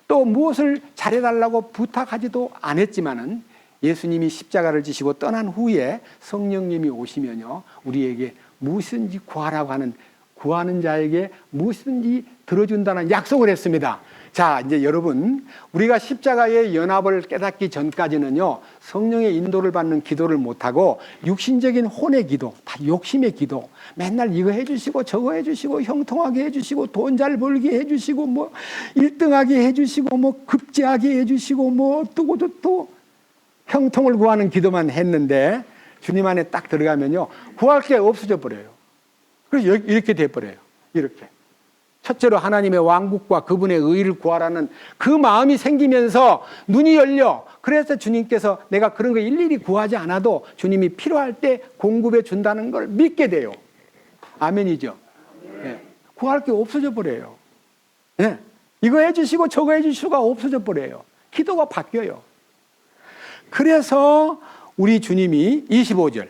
또 무엇을 잘해달라고 부탁하지도 않았지만은, 예수님이 십자가를 지시고 떠난 후에 성령님이 오시면요, 우리에게 무엇인지 구하라고 하는, 구하는 자에게 무엇이든지 들어준다는 약속을 했습니다. 자, 이제 여러분, 우리가 십자가의 연합을 깨닫기 전까지는요, 성령의 인도를 받는 기도를 못하고 육신적인 혼의 기도, 다 욕심의 기도, 맨날 이거 해주시고 저거 해주시고 형통하게 해주시고 돈 잘 벌게 해주시고 뭐 1등하게 해주시고 뭐 급제하게 해주시고 뭐 또 형통을 구하는 기도만 했는데, 주님 안에 딱 들어가면요, 구할 게 없어져 버려요. 그래서 이렇게 돼버려요. 이렇게. 첫째로 하나님의 왕국과 그분의 의를 구하라는 그 마음이 생기면서 눈이 열려. 그래서 주님께서 내가 그런 거 일일이 구하지 않아도 주님이 필요할 때 공급해 준다는 걸 믿게 돼요. 아멘이죠. 네. 구할 게 없어져 버려요. 네. 이거 해주시고 저거 해주시고가 없어져 버려요. 기도가 바뀌어요. 그래서 우리 주님이 25절,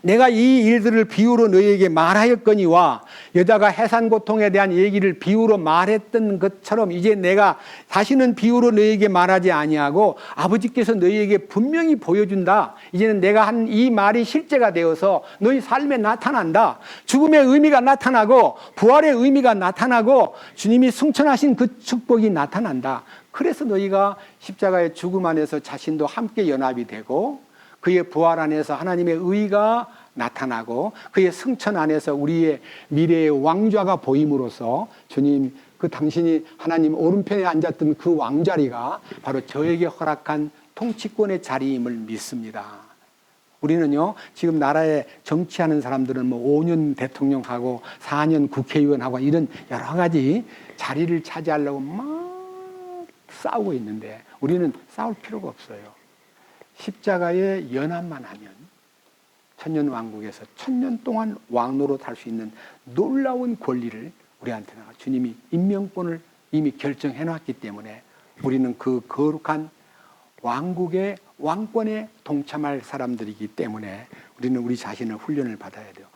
내가 이 일들을 비유로 너희에게 말하였거니와, 여자가 해산 고통에 대한 얘기를 비유로 말했던 것처럼 이제 내가 다시는 비유로 너희에게 말하지 아니하고 아버지께서 너희에게 분명히 보여준다. 이제는 내가 한 이 말이 실제가 되어서 너희 삶에 나타난다. 죽음의 의미가 나타나고 부활의 의미가 나타나고 주님이 승천하신 그 축복이 나타난다. 그래서 너희가 십자가의 죽음 안에서 자신도 함께 연합이 되고 그의 부활 안에서 하나님의 의가 나타나고 그의 승천 안에서 우리의 미래의 왕좌가 보임으로써 주님, 그 당신이 하나님 오른편에 앉았던 그 왕자리가 바로 저에게 허락한 통치권의 자리임을 믿습니다. 우리는요, 지금 나라에 정치하는 사람들은 뭐 5년 대통령하고 4년 국회의원하고 이런 여러 가지 자리를 차지하려고 막 싸우고 있는데 우리는 싸울 필요가 없어요. 십자가에 연합만 하면 천년 왕국에서 천년 동안 왕 노릇할 수 있는 놀라운 권리를 우리한테 주님이 임명권을 이미 결정해 놨기 때문에 우리는 그 거룩한 왕국의 왕권에 동참할 사람들이기 때문에 우리는 우리 자신을 훈련을 받아야 돼요.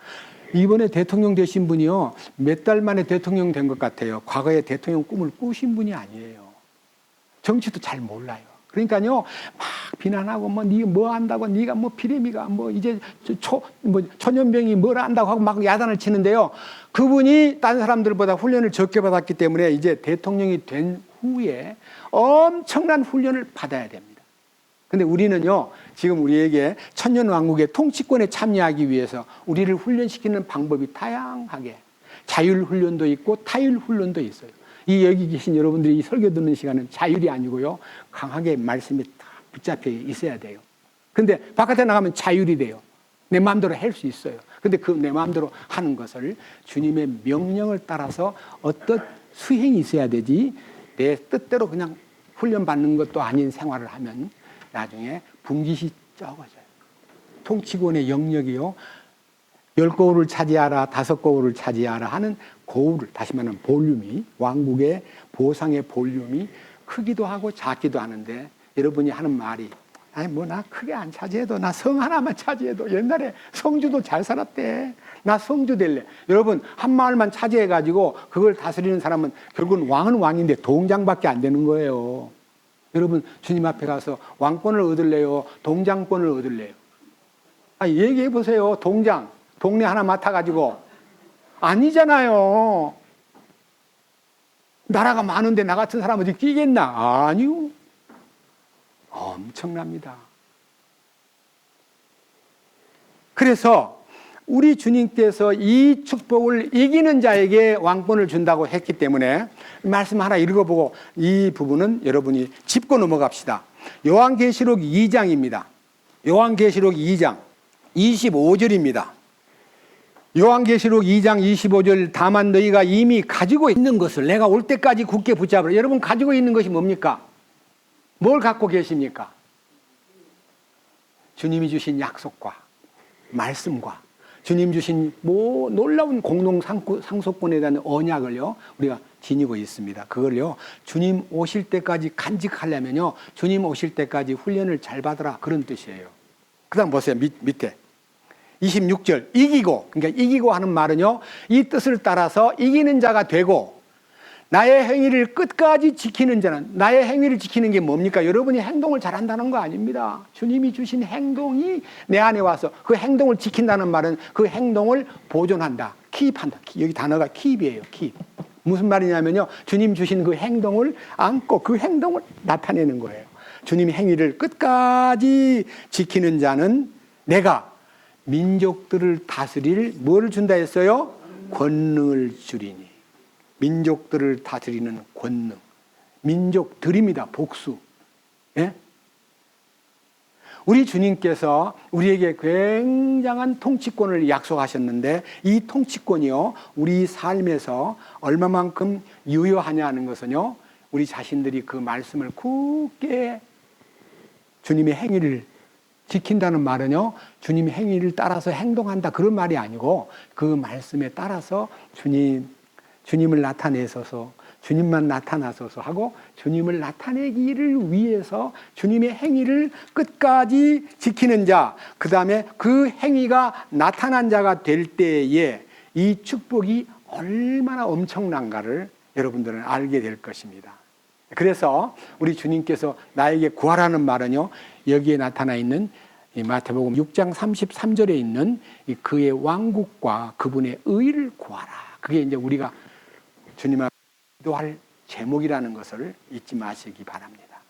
이번에 대통령 되신 분이요, 몇 달 만에 대통령 된 것 같아요. 과거에 대통령 꿈을 꾸신 분이 아니에요. 정치도 잘 몰라요. 그러니까요, 막 비난하고, 네가 뭐 한다고, 네가 피레미가, 이제 천연병이 뭘 안다고 하고 막 야단을 치는데요. 그분이 다른 사람들보다 훈련을 적게 받았기 때문에 이제 대통령이 된 후에 엄청난 훈련을 받아야 됩니다. 근데 우리는요, 지금 우리에게 천년왕국의 통치권에 참여하기 위해서 우리를 훈련시키는 방법이 다양하게, 자율훈련도 있고 타율훈련도 있어요. 여기 계신 여러분들이 이 설교 듣는 시간은 자율이 아니고요, 강하게 말씀에 딱 붙잡혀 있어야 돼요. 근데 바깥에 나가면 자율이 돼요. 내 마음대로 할 수 있어요. 근데 그 내 마음대로 하는 것을 주님의 명령을 따라서 어떤 수행이 있어야 되지, 내 뜻대로 그냥 훈련받는 것도 아닌 생활을 하면 나중에 분깃이 적어져요. 통치권의 영역이요, 10거울을 차지하라, 5거울을 차지하라 하는 거울을, 다시 말하면 볼륨이, 왕국의 보상의 볼륨이 크기도 하고 작기도 하는데, 여러분이 하는 말이, 나 크게 안 차지해도, 나 성 하나만 차지해도, 옛날에 성주도 잘 살았대, 나 성주 될래. 여러분, 한 마을만 차지해가지고 그걸 다스리는 사람은 결국은 왕은 왕인데 동장밖에 안 되는 거예요. 여러분, 주님 앞에 가서 왕권을 얻을래요, 동장권을 얻을래요? 얘기해 보세요. 동장, 동네 하나 맡아가지고. 아니잖아요. 나라가 많은데 나 같은 사람 어디 끼겠나? 아니요. 엄청납니다. 그래서 우리 주님께서 이 축복을 이기는 자에게 왕권을 준다고 했기 때문에 말씀 하나 읽어보고 이 부분은 여러분이 짚고 넘어갑시다. 요한계시록 2장입니다. 요한계시록 2장 25절입니다. 요한계시록 2장 25절, 다만 너희가 이미 가지고 있는 것을 내가 올 때까지 굳게 붙잡으라. 여러분 가지고 있는 것이 뭡니까? 뭘 갖고 계십니까? 주님이 주신 약속과 말씀과 주님 주신 놀라운 공동 상속권에 대한 언약을요, 우리가 지니고 있습니다. 그걸요, 주님 오실 때까지 간직하려면요, 주님 오실 때까지 훈련을 잘 받으라, 그런 뜻이에요. 그 다음 보세요. 밑에 26절, 이기고, 그러니까 이기고 하는 말은요, 이 뜻을 따라서 이기는 자가 되고 나의 행위를 끝까지 지키는 자는, 나의 행위를 지키는 게 뭡니까? 여러분이 행동을 잘한다는 거 아닙니다. 주님이 주신 행동이 내 안에 와서 그 행동을 지킨다는 말은 그 행동을 보존한다, 킵한다. 여기 단어가 킵이에요. 킵. 무슨 말이냐면요, 주님 주신 그 행동을 안고 그 행동을 나타내는 거예요. 주님의 행위를 끝까지 지키는 자는 내가 민족들을 다스릴 뭐를 준다 했어요? 권능을 주리니. 민족들을 다스리는 권능. 민족들입니다. 복수. 예? 우리 주님께서 우리에게 굉장한 통치권을 약속하셨는데 이 통치권이요, 우리 삶에서 얼마만큼 유효하냐 하는 것은요, 우리 자신들이 그 말씀을 굳게, 주님의 행위를 지킨다는 말은요, 주님의 행위를 따라서 행동한다, 그런 말이 아니고 그 말씀에 따라서 주님을 나타내소서, 주님만 나타나소서 하고 주님을 나타내기를 위해서 주님의 행위를 끝까지 지키는 자, 그 다음에 그 행위가 나타난 자가 될 때에 이 축복이 얼마나 엄청난가를 여러분들은 알게 될 것입니다. 그래서 우리 주님께서 나에게 구하라는 말은요, 여기에 나타나 있는 이 마태복음 6장 33절에 있는 그의 왕국과 그분의 의를 구하라. 그게 이제 우리가 주님 앞에 기도할 제목이라는 것을 잊지 마시기 바랍니다.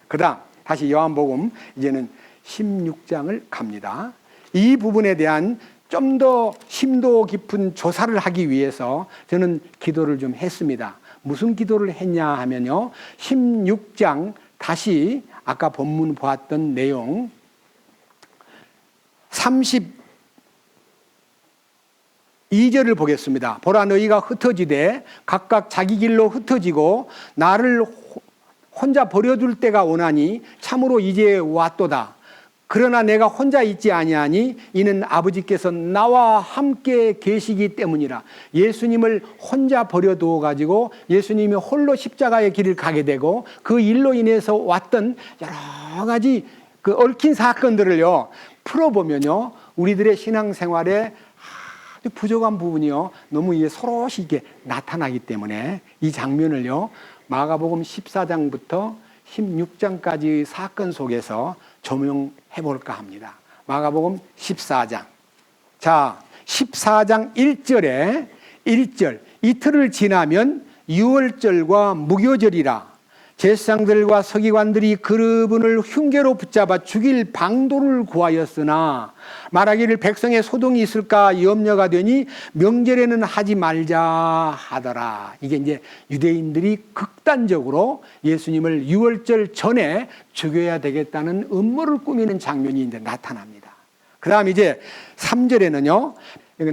그 다음 다시 요한복음 이제는 16장을 갑니다. 이 부분에 대한 좀 더 심도 깊은 조사를 하기 위해서 저는 기도를 좀 했습니다. 무슨 기도를 했냐 하면요, 16장 다시 아까 본문 보았던 내용 32절을 보겠습니다. 보라, 너희가 흩어지되 각각 자기 길로 흩어지고 나를 혼자 버려둘 때가 오나니 참으로 이제 왔도다. 그러나 내가 혼자 있지 아니하니 이는 아버지께서 나와 함께 계시기 때문이라. 예수님을 혼자 버려두어 가지고 예수님이 홀로 십자가의 길을 가게 되고 그 일로 인해서 왔던 여러 가지 그 얽힌 사건들을요 풀어보면요 우리들의 신앙생활에 아주 부족한 부분이요 너무 이게 서로시 이게 나타나기 때문에 이 장면을요 마가복음 14장부터 16장까지의 사건 속에서 조명해 볼까 합니다. 마가복음 14장. 자, 14장 1절에 1절. 이틀을 지나면 유월절과 무교절이라 제사장들과 서기관들이 그분을 흉계로 붙잡아 죽일 방도를 구하였으나 말하기를 백성의 소동이 있을까 염려가 되니 명절에는 하지 말자 하더라. 이게 이제 유대인들이 극단적으로 예수님을 유월절 전에 죽여야 되겠다는 음모를 꾸미는 장면이 이제 나타납니다. 그 다음 이제 3절에는요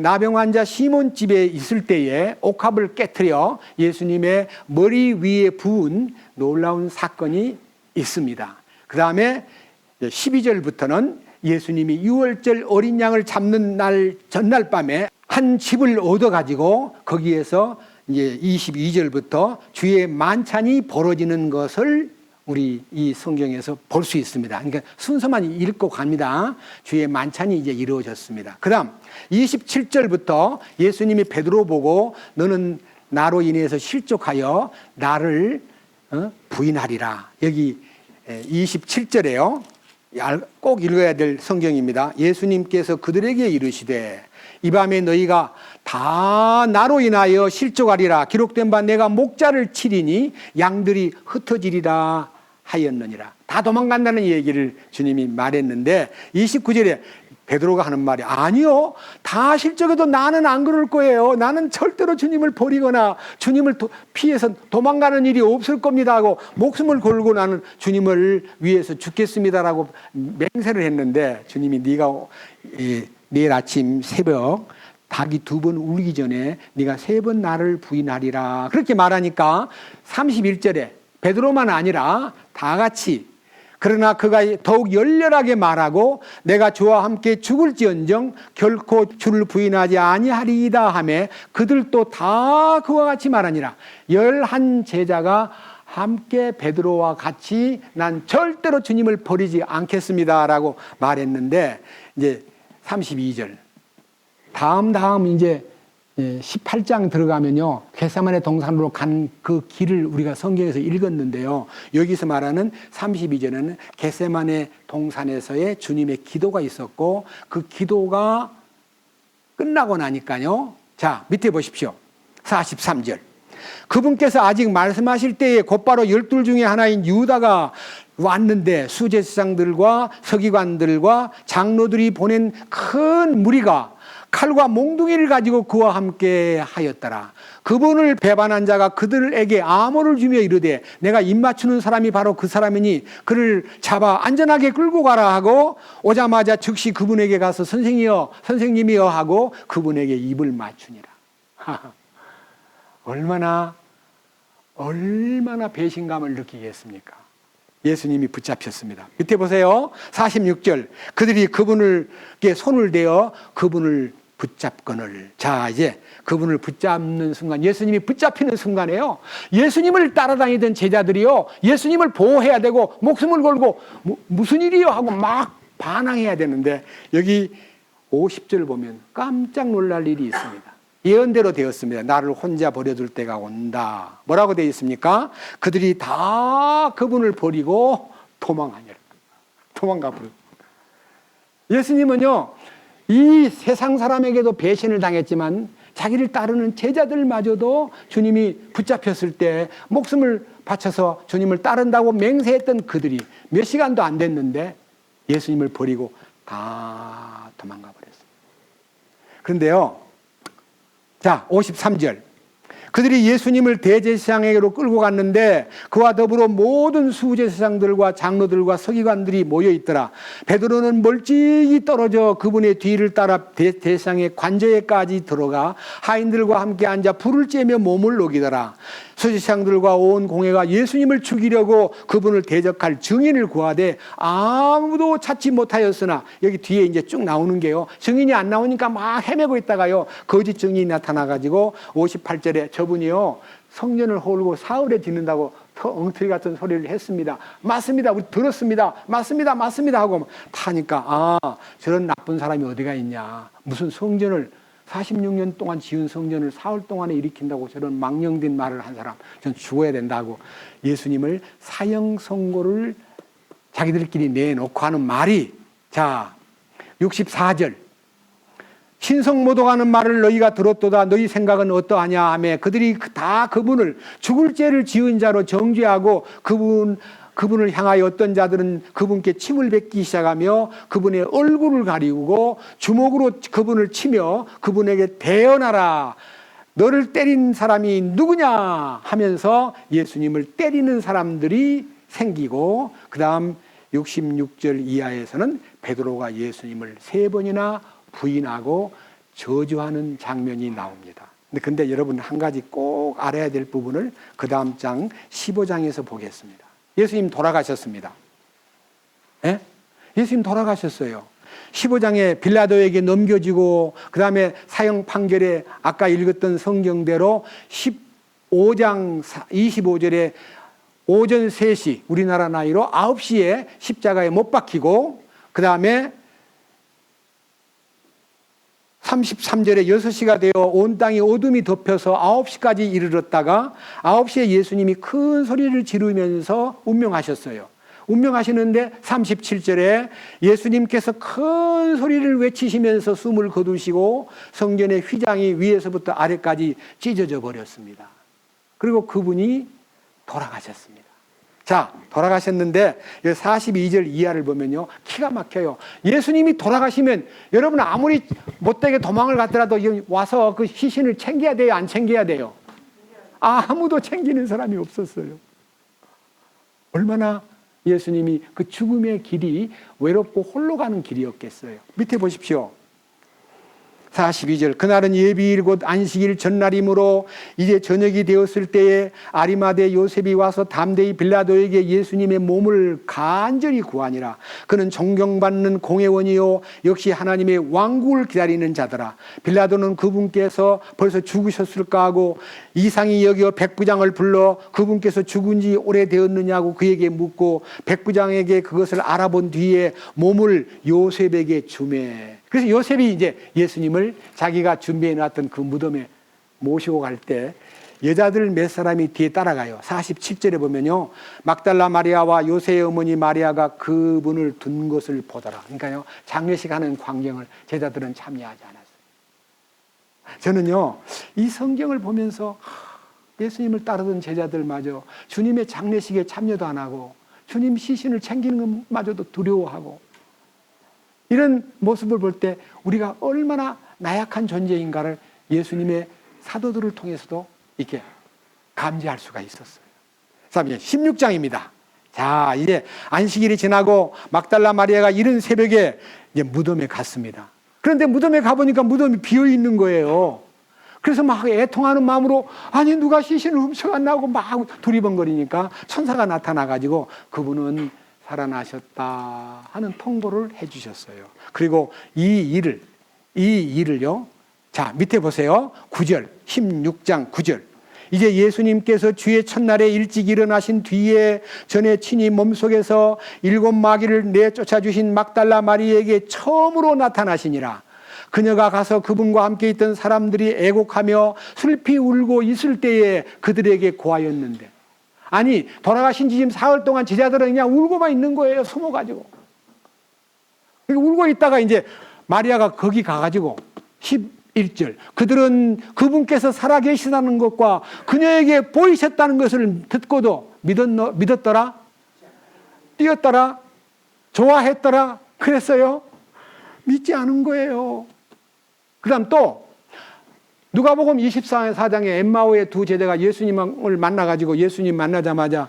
나병 환자 시몬 집에 있을 때에 옥합을 깨트려 예수님의 머리 위에 부은 놀라운 사건이 있습니다. 그 다음에 12절부터는 예수님이 유월절 어린 양을 잡는 날 전날 밤에 한 집을 얻어가지고 거기에서 이제 22절부터 주의 만찬이 벌어지는 것을 우리 이 성경에서 볼 수 있습니다. 그러니까 순서만 읽고 갑니다. 주의 만찬이 이제 이루어졌습니다. 그 다음 27절부터 예수님이 베드로 보고 너는 나로 인해서 실족하여 나를 부인하리라. 여기 27절에요. 꼭 읽어야 될 성경입니다. 예수님께서 그들에게 이르시되 이 밤에 너희가 다 나로 인하여 실족하리라. 기록된 바 내가 목자를 치리니 양들이 흩어지리라 하였느니라. 다 도망간다는 얘기를 주님이 말했는데 29절에 베드로가 하는 말이 아니요 다 실족해도 나는 안 그럴 거예요. 나는 절대로 주님을 버리거나 주님을 피해서 도망가는 일이 없을 겁니다 하고 목숨을 걸고 나는 주님을 위해서 죽겠습니다라고 맹세를 했는데 주님이 네가 내일 아침 새벽 닭이 2번 울기 전에 네가 3번 나를 부인하리라 그렇게 말하니까 31절에 베드로만 아니라 다 같이 그러나 그가 더욱 열렬하게 말하고 내가 주와 함께 죽을지언정 결코 주를 부인하지 아니하리이다 하며 그들도 다 그와 같이 말하니라. 11 제자가 함께 베드로와 같이 난 절대로 주님을 버리지 않겠습니다라고 말했는데 이제 32절 다음 이제 18장 들어가면요 겟세마네 동산으로 간 그 길을 우리가 성경에서 읽었는데요 여기서 말하는 32절에는 겟세마네 동산에서의 주님의 기도가 있었고 그 기도가 끝나고 나니까요 자 밑에 보십시오 43절 그분께서 아직 말씀하실 때에 곧바로 12 중에 하나인 유다가 왔는데 수제사장들과 서기관들과 장로들이 보낸 큰 무리가 칼과 몽둥이를 가지고 그와 함께 하였더라. 그분을 배반한 자가 그들에게 암호를 주며 이르되 내가 입 맞추는 사람이 바로 그 사람이니 그를 잡아 안전하게 끌고 가라 하고 오자마자 즉시 그분에게 가서 선생님이여 하고 그분에게 입을 맞추니라. 얼마나 배신감을 느끼겠습니까? 예수님이 붙잡혔습니다. 밑에 보세요. 46절 그들이 그분에게 손을 대어 그분을 붙잡거늘. 자 이제 그분을 붙잡는 순간 예수님이 붙잡히는 순간에요 예수님을 따라다니던 제자들이요 예수님을 보호해야 되고 목숨을 걸고 무슨 일이요 하고 막 반항해야 되는데 여기 50절 보면 깜짝 놀랄 일이 있습니다. 예언대로 되었습니다. 나를 혼자 버려둘 때가 온다. 뭐라고 되어 있습니까? 그들이 다 그분을 버리고 도망가 버렸다. 예수님은요 이 세상 사람에게도 배신을 당했지만 자기를 따르는 제자들마저도 주님이 붙잡혔을 때 목숨을 바쳐서 주님을 따른다고 맹세했던 그들이 몇 시간도 안 됐는데 예수님을 버리고 다 도망가 버렸어요. 그런데요 자 53절 그들이 예수님을 대제사장에게로 끌고 갔는데 그와 더불어 모든 수제사장들과 장로들과 서기관들이 모여 있더라. 베드로는 멀찍이 떨어져 그분의 뒤를 따라 대제사장의 관저에까지 들어가 하인들과 함께 앉아 불을 쬐며 몸을 녹이더라. 수제사장들과 온 공회가 예수님을 죽이려고 그분을 대적할 증인을 구하되 아무도 찾지 못하였으나, 여기 뒤에 이제 쭉 나오는 게요, 증인이 안 나오니까 막 헤매고 있다가요 거짓 증인이 나타나가지고 58절에 저분이요 성전을 홀고 사흘에 짓는다고 엉터리 같은 소리를 했습니다. 맞습니다. 우리 들었습니다. 맞습니다. 맞습니다. 하고 타니까 저런 나쁜 사람이 어디가 있냐. 무슨 성전을 46년 동안 지은 성전을 사흘 동안에 일으킨다고 저런 망령된 말을 한 사람, 전 죽어야 된다고 예수님을 사형 선고를 자기들끼리 내놓고 하는 말이, 자 64절 신성모독하는 말을 너희가 들었도다. 너희 생각은 어떠하냐 하며 그들이 다 그분을 죽을 죄를 지은 자로 정죄하고 그분을 향하여 어떤 자들은 그분께 침을 뱉기 시작하며 그분의 얼굴을 가리우고 주먹으로 그분을 치며 그분에게 대언하라. 너를 때린 사람이 누구냐 하면서 예수님을 때리는 사람들이 생기고, 그 다음 66절 이하에서는 베드로가 예수님을 3번이나 부인하고 저주하는 장면이 나옵니다. 근데 여러분 한 가지 꼭 알아야 될 부분을 그 다음 장 15장에서 보겠습니다. 예수님 돌아가셨습니다. 예? 예수님 돌아가셨어요. 15장에 빌라도에게 넘겨지고 그 다음에 사형 판결에 아까 읽었던 성경대로 15장 25절에 오전 3시 우리나라 나이로 9시에 십자가에 못 박히고, 그 다음에 33절에 6시가 되어 온 땅이 어둠이 덮여서 9시까지 이르렀다가 9시에 예수님이 큰 소리를 지르면서 운명하셨어요. 운명하시는데 37절에 예수님께서 큰 소리를 외치시면서 숨을 거두시고 성전의 휘장이 위에서부터 아래까지 찢어져 버렸습니다. 그리고 그분이 돌아가셨습니다. 자, 돌아가셨는데 42절 이하를 보면요 기가 막혀요. 예수님이 돌아가시면 여러분 아무리 못되게 도망을 갔더라도 와서 그 시신을 챙겨야 돼요, 안 챙겨야 돼요? 아무도 챙기는 사람이 없었어요. 얼마나 예수님이 그 죽음의 길이 외롭고 홀로 가는 길이었겠어요. 밑에 보십시오. 42절 그날은 예비일 곧 안식일 전날이므로 이제 저녁이 되었을 때에 아리마대 요셉이 와서 담대히 빌라도에게 예수님의 몸을 간절히 구하니라. 그는 존경받는 공회원이요 역시 하나님의 왕국을 기다리는 자더라. 빌라도는 그분께서 벌써 죽으셨을까 하고 이상히 여겨 백부장을 불러 그분께서 죽은 지 오래되었느냐고 그에게 묻고 백부장에게 그것을 알아본 뒤에 몸을 요셉에게 주매. 그래서 요셉이 이제 예수님을 자기가 준비해 놨던 그 무덤에 모시고 갈 때 여자들 몇 사람이 뒤에 따라가요. 47절에 보면요 막달라 마리아와 요새의 어머니 마리아가 그분을 둔 것을 보더라. 그러니까요 장례식 하는 광경을 제자들은 참여하지 않았어요. 저는요 이 성경을 보면서 예수님을 따르던 제자들마저 주님의 장례식에 참여도 안 하고 주님 시신을 챙기는 것마저도 두려워하고, 이런 모습을 볼 때 우리가 얼마나 나약한 존재인가를 예수님의 사도들을 통해서도 이렇게 감지할 수가 있었어요. 16장입니다. 자, 이제 안식일이 지나고 막달라 마리아가 이른 새벽에 이제 무덤에 갔습니다. 그런데 무덤에 가보니까 무덤이 비어 있는 거예요. 그래서 막 애통하는 마음으로 아니 누가 시신을 훔쳐갔나 하고 막 두리번거리니까 천사가 나타나가지고 그분은 살아나셨다 하는 통보를 해주셨어요. 그리고 이 일을요. 자, 밑에 보세요. 9절, 16장 9절. 이제 예수님께서 주의 첫날에 일찍 일어나신 뒤에 전에 친히 몸속에서 7 마귀를 내쫓아 주신 막달라 마리에게 처음으로 나타나시니라. 그녀가 가서 그분과 함께 있던 사람들이 애곡하며 슬피 울고 있을 때에 그들에게 고하였는데, 아니 돌아가신 지 지금 사흘 동안 제자들은 그냥 울고만 있는 거예요. 숨어가지고 울고 있다가 이제 마리아가 거기 가가지고 11절 그들은 그분께서 살아계시다는 것과 그녀에게 보이셨다는 것을 듣고도 믿었더라, 뛰었더라, 좋아했더라 그랬어요? 믿지 않은 거예요. 그 다음 또 누가복음 24장에 엠마오의 두 제자가 예수님을 만나가지고 예수님 만나자마자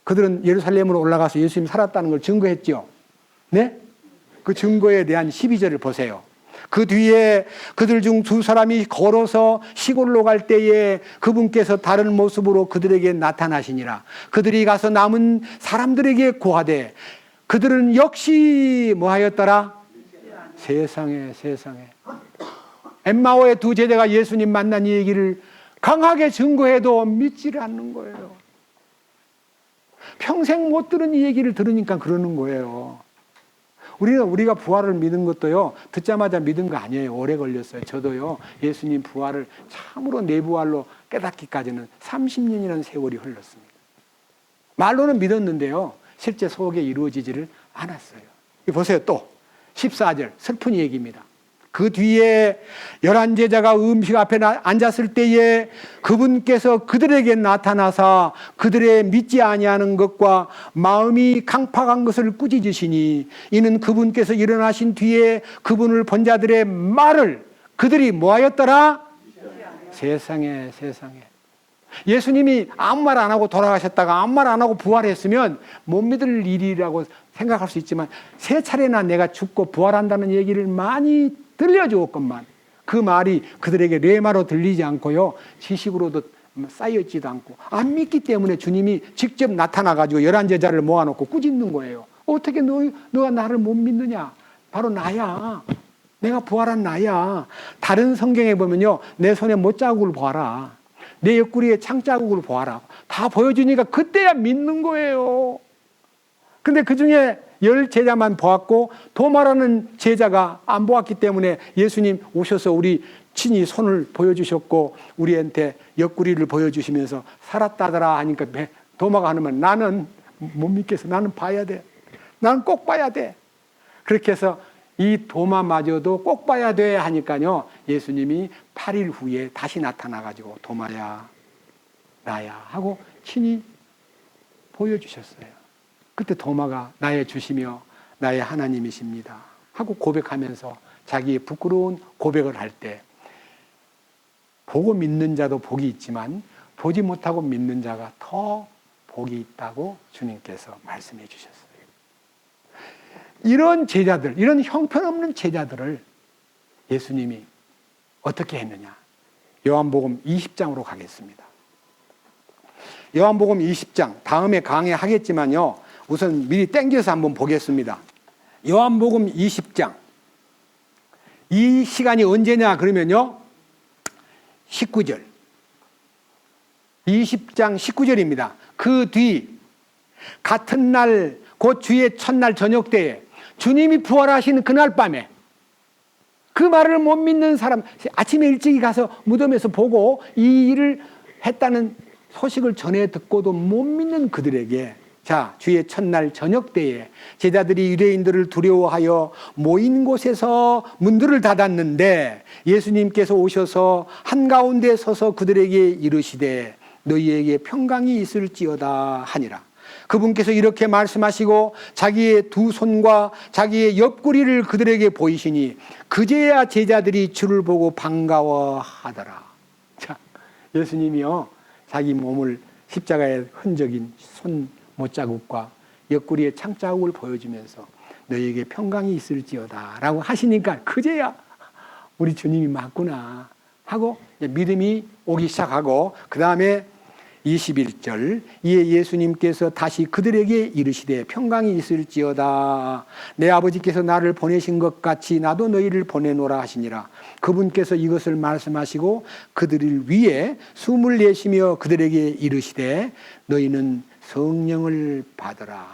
그들은 예루살렘으로 올라가서 예수님 살았다는 걸 증거했죠. 네? 그 증거에 대한 12절을 보세요. 그 뒤에 그들 중 두 사람이 걸어서 시골로 갈 때에 그분께서 다른 모습으로 그들에게 나타나시니라. 그들이 가서 남은 사람들에게 고하되 그들은 역시 뭐하였더라? 세상에. 엠마오의 두 제자가 예수님 만난 이 얘기를 강하게 증거해도 믿지를 않는 거예요. 평생 못 들은 이 얘기를 들으니까 그러는 거예요. 우리가 부활을 믿은 것도요, 듣자마자 믿은 거 아니에요. 오래 걸렸어요. 저도요, 예수님 부활을 참으로 내부활로 깨닫기까지는 30년이라는 세월이 흘렀습니다. 말로는 믿었는데요, 실제 속에 이루어지지를 않았어요. 보세요, 또 14절 슬픈 얘기입니다. 그 뒤에 11제자가 음식 앞에 앉았을 때에 그분께서 그들에게 나타나사 그들의 믿지 아니하는 것과 마음이 강팍한 것을 꾸짖으시니 이는 그분께서 일어나신 뒤에 그분을 본 자들의 말을 그들이 뭐하였더라? 세상에. 예수님이 아무 말 안 하고 돌아가셨다가 아무 말 안 하고 부활했으면 못 믿을 일이라고 생각할 수 있지만 세 차례나 내가 죽고 부활한다는 얘기를 많이 들려주었건만 그 말이 그들에게 레마로 들리지 않고요, 지식으로도 쌓여있지도 않고 안 믿기 때문에 주님이 직접 나타나가지고 11제자를 모아놓고 꾸짖는 거예요. 어떻게 너가 나를 못 믿느냐? 바로 나야. 내가 부활한 나야. 다른 성경에 보면요, 내 손에 못자국을 보아라, 내 옆구리에 창자국을 보아라, 다 보여주니까 그때야 믿는 거예요. 근데 그 중에 10제자만 보았고 도마라는 제자가 안 보았기 때문에 예수님 오셔서 우리 친히 손을 보여주셨고 우리한테 옆구리를 보여주시면서 살았다더라 하니까 도마가 하는 말, 나는 못 믿겠어. 나는 봐야 돼. 나는 꼭 봐야 돼. 그렇게 해서 이 도마마저도 꼭 봐야 돼 하니까요, 예수님이 8일 후에 다시 나타나가지고 도마야 나야 하고 친히 보여주셨어요. 그때 도마가 나의 주시며 나의 하나님이십니다 하고 고백하면서 자기의 부끄러운 고백을 할 때 보고 믿는 자도 복이 있지만 보지 못하고 믿는 자가 더 복이 있다고 주님께서 말씀해 주셨어요. 이런 제자들, 이런 형편없는 제자들을 예수님이 어떻게 했느냐? 요한복음 20장으로 가겠습니다. 요한복음 20장 다음에 강의하겠지만요, 우선 미리 땡겨서 한번 보겠습니다. 요한복음 20장. 이 시간이 언제냐 그러면요, 19절. 20장 19절입니다. 그 뒤 같은 날 곧 주의 첫날 저녁 때에 주님이 부활하시는 그날 밤에 그 말을 못 믿는 사람, 아침에 일찍이 가서 무덤에서 보고 이 일을 했다는 소식을 전해 듣고도 못 믿는 그들에게, 자, 주의 첫날 저녁 때에 제자들이 유대인들을 두려워하여 모인 곳에서 문들을 닫았는데 예수님께서 오셔서 한가운데 서서 그들에게 이르시되 너희에게 평강이 있을지어다 하니라. 그분께서 이렇게 말씀하시고 자기의 두 손과 자기의 옆구리를 그들에게 보이시니 그제야 제자들이 주를 보고 반가워하더라. 자, 예수님이요, 자기 몸을 십자가의 흔적인 손 못자국과 옆구리의 창자국을 보여주면서 너희에게 평강이 있을지어다 라고 하시니까 그제야 우리 주님이 맞구나 하고 믿음이 오기 시작하고, 그 다음에 21절 이에 예수님께서 다시 그들에게 이르시되 평강이 있을지어다. 내 아버지께서 나를 보내신 것 같이 나도 너희를 보내노라 하시니라. 그분께서 이것을 말씀하시고 그들을 위해 숨을 내쉬며 그들에게 이르시되 너희는 성령을 받으라.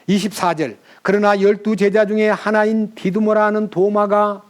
24절 그러나 12제자 중에 하나인 디두모라 하는 도마가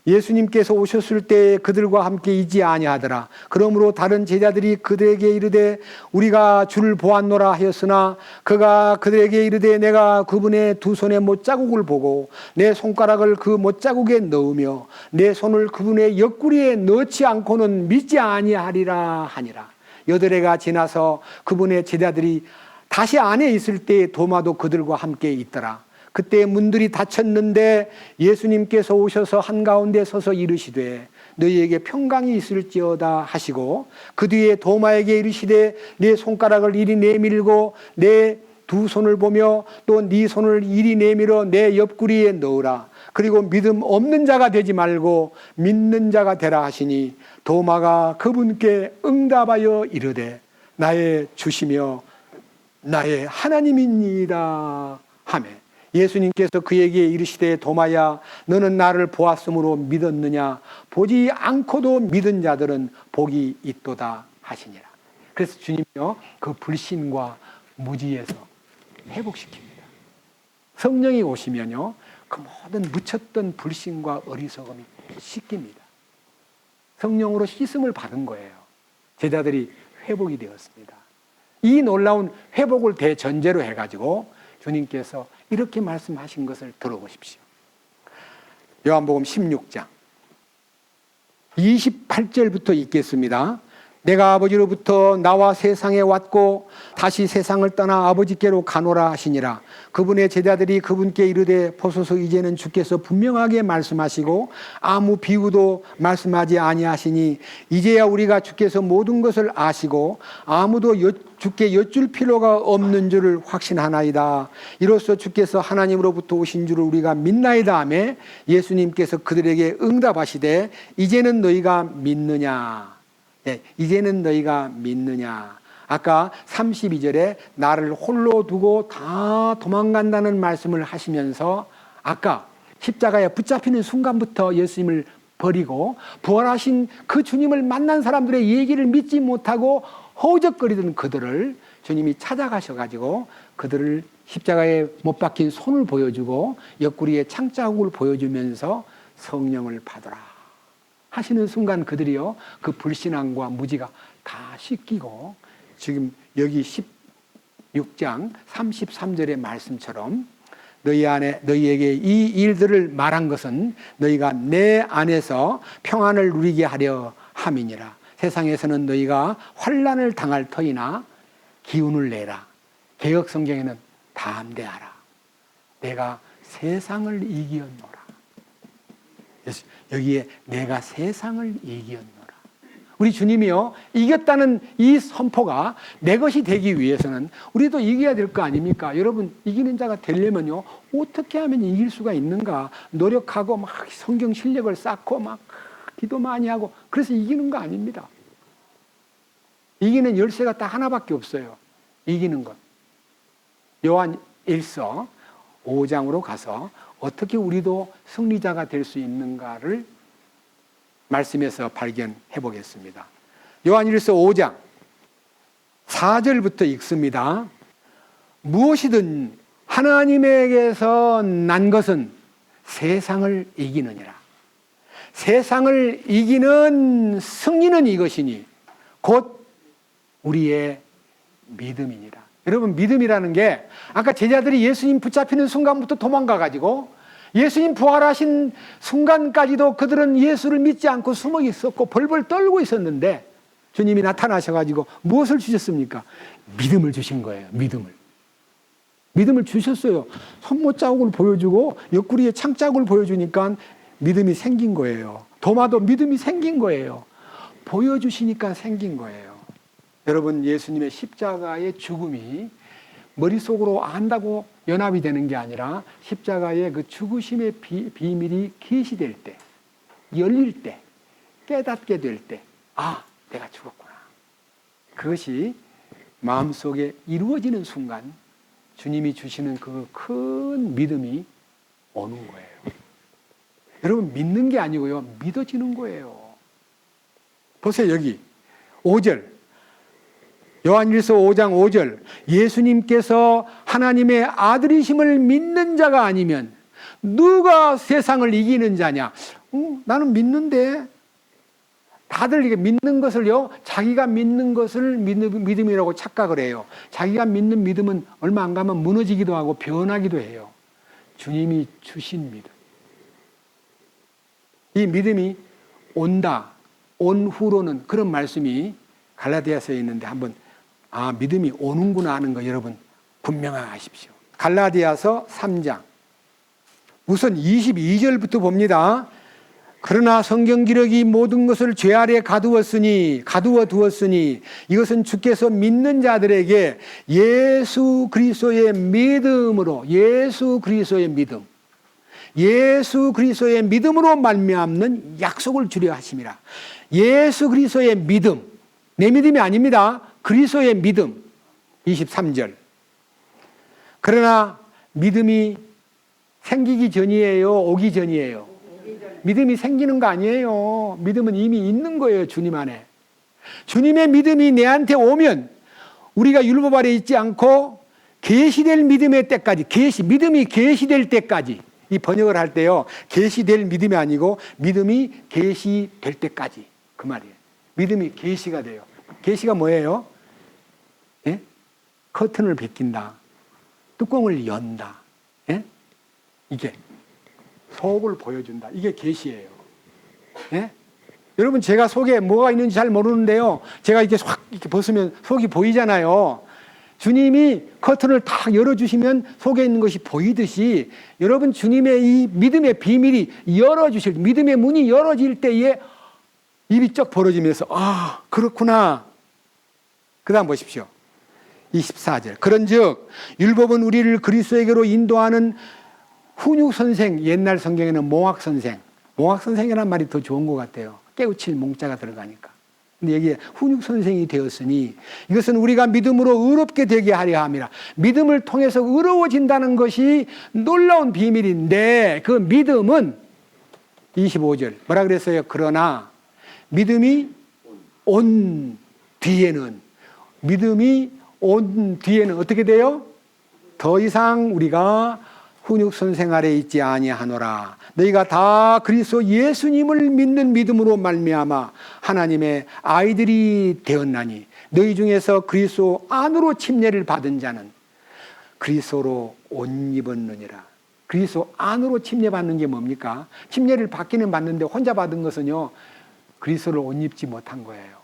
예수님께서 오셨을 때 그들과 함께 있지 아니하더라. 그러므로 다른 제자들이 그들에게 이르되 우리가 주를 보았노라 하였으나 그가 그들에게 이르되 내가 그분의 두 손에 못자국을 보고 내 손가락을 그 못자국에 넣으며 내 손을 그분의 옆구리에 넣지 않고는 믿지 아니하리라 하니라. 8해가 지나서 그분의 제자들이 다시 안에 있을 때 도마도 그들과 함께 있더라. 그때 문들이 닫혔는데 예수님께서 오셔서 한가운데 서서 이르시되 너희에게 평강이 있을지어다 하시고 그 뒤에 도마에게 이르시되 네 손가락을 이리 내밀고 내 두 손을 보며 또 네 손을 이리 내밀어 내 옆구리에 넣으라. 그리고 믿음 없는 자가 되지 말고 믿는 자가 되라 하시니 도마가 그분께 응답하여 이르되 나의 주시며 나의 하나님이니이다 하매 예수님께서 그에게 이르시되 도마야 너는 나를 보았으므로 믿었느냐 보지 않고도 믿은 자들은 복이 있도다 하시니라. 그래서 주님이요 그 불신과 무지에서 회복시킵니다. 성령이 오시면요 그 모든 묻혔던 불신과 어리석음이 씻깁니다. 성령으로 씻음을 받은 거예요. 제자들이 회복이 되었습니다. 이 놀라운 회복을 대전제로 해가지고 주님께서 이렇게 말씀하신 것을 들어보십시오. 요한복음 16장 28절부터 읽겠습니다. 내가 아버지로부터 나와 세상에 왔고 다시 세상을 떠나 아버지께로 가노라 하시니라. 그분의 제자들이 그분께 이르되 보소서 이제는 주께서 분명하게 말씀하시고 아무 비유도 말씀하지 아니하시니 이제야 우리가 주께서 모든 것을 아시고 아무도 주께 여쭐 필요가 없는 줄을 확신하나이다. 이로써 주께서 하나님으로부터 오신 줄을 우리가 믿나이다 하매 예수님께서 그들에게 응답하시되 이제는 너희가 믿느냐. 네, 이제는 너희가 믿느냐. 아까 32절에 나를 홀로 두고 다 도망간다는 말씀을 하시면서 아까 십자가에 붙잡히는 순간부터 예수님을 버리고 부활하신 그 주님을 만난 사람들의 얘기를 믿지 못하고 허우적거리던 그들을 주님이 찾아가셔가지고 그들을 십자가에 못 박힌 손을 보여주고 옆구리에 창자국을 보여주면서 성령을 받으라 하시는 순간 그들이요 그 불신앙과 무지가 다 씻기고 지금 여기 16장 33절의 말씀처럼 너희에게 이 일들을 말한 것은 너희가 내 안에서 평안을 누리게 하려 함이니라. 세상에서는 너희가 환난을 당할 터이나 기운을 내라. 개역성경에는 담대하라. 내가 세상을 이기었노라. 여기에 내가 세상을 이기었노라. 우리 주님이요 이겼다는 이 선포가 내 것이 되기 위해서는 우리도 이겨야 될 거 아닙니까? 여러분 이기는 자가 되려면요 어떻게 하면 이길 수가 있는가? 노력하고 막 성경 실력을 쌓고 막 기도 많이 하고 그래서 이기는 거 아닙니다. 이기는 열쇠가 딱 하나밖에 없어요. 이기는 것. 요한 1서 5장으로 가서 어떻게 우리도 승리자가 될 수 있는가를 말씀에서 발견해 보겠습니다. 요한일서 5장 4절부터 읽습니다. 무엇이든 하나님에게서 난 것은 세상을 이기느니라. 세상을 이기는 승리는 이것이니 곧 우리의 믿음이니라. 여러분 믿음이라는 게 아까 제자들이 예수님 붙잡히는 순간부터 도망가가지고 예수님 부활하신 순간까지도 그들은 예수를 믿지 않고 숨어 있었고 벌벌 떨고 있었는데 주님이 나타나셔가지고 무엇을 주셨습니까? 믿음을 주신 거예요. 믿음을 주셨어요. 손못 자국을 보여주고 옆구리에 창자국을 보여주니까 믿음이 생긴 거예요. 도마도 믿음이 생긴 거예요. 보여주시니까 생긴 거예요. 여러분 예수님의 십자가의 죽음이 머릿속으로 안다고 연합이 되는 게 아니라 십자가의 그 죽으심의 비밀이 계시될 때, 열릴 때, 깨닫게 될 때, 아, 내가 죽었구나. 그것이 마음속에 이루어지는 순간 주님이 주시는 그 큰 믿음이 오는 거예요. 여러분 믿는 게 아니고요. 믿어지는 거예요. 보세요. 여기 5절. 요한일서 5장 5절. 예수님께서 하나님의 아들이심을 믿는 자가 아니면 누가 세상을 이기는 자냐? 나는 믿는데 다들 이게 믿는 것을요, 자기가 믿는 것을 믿음이라고 착각을 해요. 자기가 믿는 믿음은 얼마 안 가면 무너지기도 하고 변하기도 해요. 주님이 주신 믿음. 이 믿음이 온다, 온 후로는 그런 말씀이 갈라디아서에 있는데 한번 믿음이 오는구나 하는 거 여러분 분명하십시오. 갈라디아서 3장 우선 22절부터 봅니다. 그러나 성경 기록이 모든 것을 죄 아래 가두어 두었으니 이것은 주께서 믿는 자들에게 예수 그리스도의 믿음으로 말미암는 약속을 주려 하심이라. 예수 그리스도의 믿음, 내 믿음이 아닙니다. 그리스도의 믿음. 23절. 그러나 믿음이 생기기 전이에요, 오기 전이에요? 믿음이 생기는 거 아니에요. 믿음은 이미 있는 거예요, 주님 안에. 주님의 믿음이 내한테 오면 우리가 율법 아래 있지 않고 계시될 믿음의 때까지, 믿음이 계시될 때까지, 이 번역을 할 때요, 계시될 믿음이 아니고 믿음이 계시될 때까지, 그 말이에요. 믿음이 계시가 돼요. 계시가 뭐예요? 예? 커튼을 벗긴다, 뚜껑을 연다, 예? 이게 속을 보여준다. 이게 계시예요. 예? 여러분, 제가 속에 뭐가 있는지 잘 모르는데요, 제가 이렇게 확 이렇게 벗으면 속이 보이잖아요. 주님이 커튼을 다 열어주시면 속에 있는 것이 보이듯이 여러분, 주님의 이 믿음의 비밀이 믿음의 문이 열어질 때에 입이 쩍 벌어지면서, 아, 그렇구나. 그 다음 보십시오. 24절. 그런즉 율법은 우리를 그리스도에게로 인도하는 훈육 선생, 옛날 성경에는 몽학 선생이라는 말이 더 좋은 것 같아요. 깨우칠 몽자가 들어가니까. 근데 여기에 훈육 선생이 되었으니 이것은 우리가 믿음으로 의롭게 되게 하려 함이라. 믿음을 통해서 의로워진다는 것이 놀라운 비밀인데, 그 믿음은 25절 뭐라 그랬어요? 그러나 믿음이 온 뒤에는 어떻게 돼요? 더 이상 우리가 훈육 선생 아래 있지 아니하노라. 너희가 다 그리스도 예수님을 믿는 믿음으로 말미암아 하나님의 아이들이 되었나니 너희 중에서 그리스도 안으로 침례를 받은 자는 그리스도로 옷 입었느니라. 그리스도 안으로 침례 받는 게 뭡니까? 침례를 받기는 받는데 혼자 받은 것은요, 그리스도를 옷 입지 못한 거예요.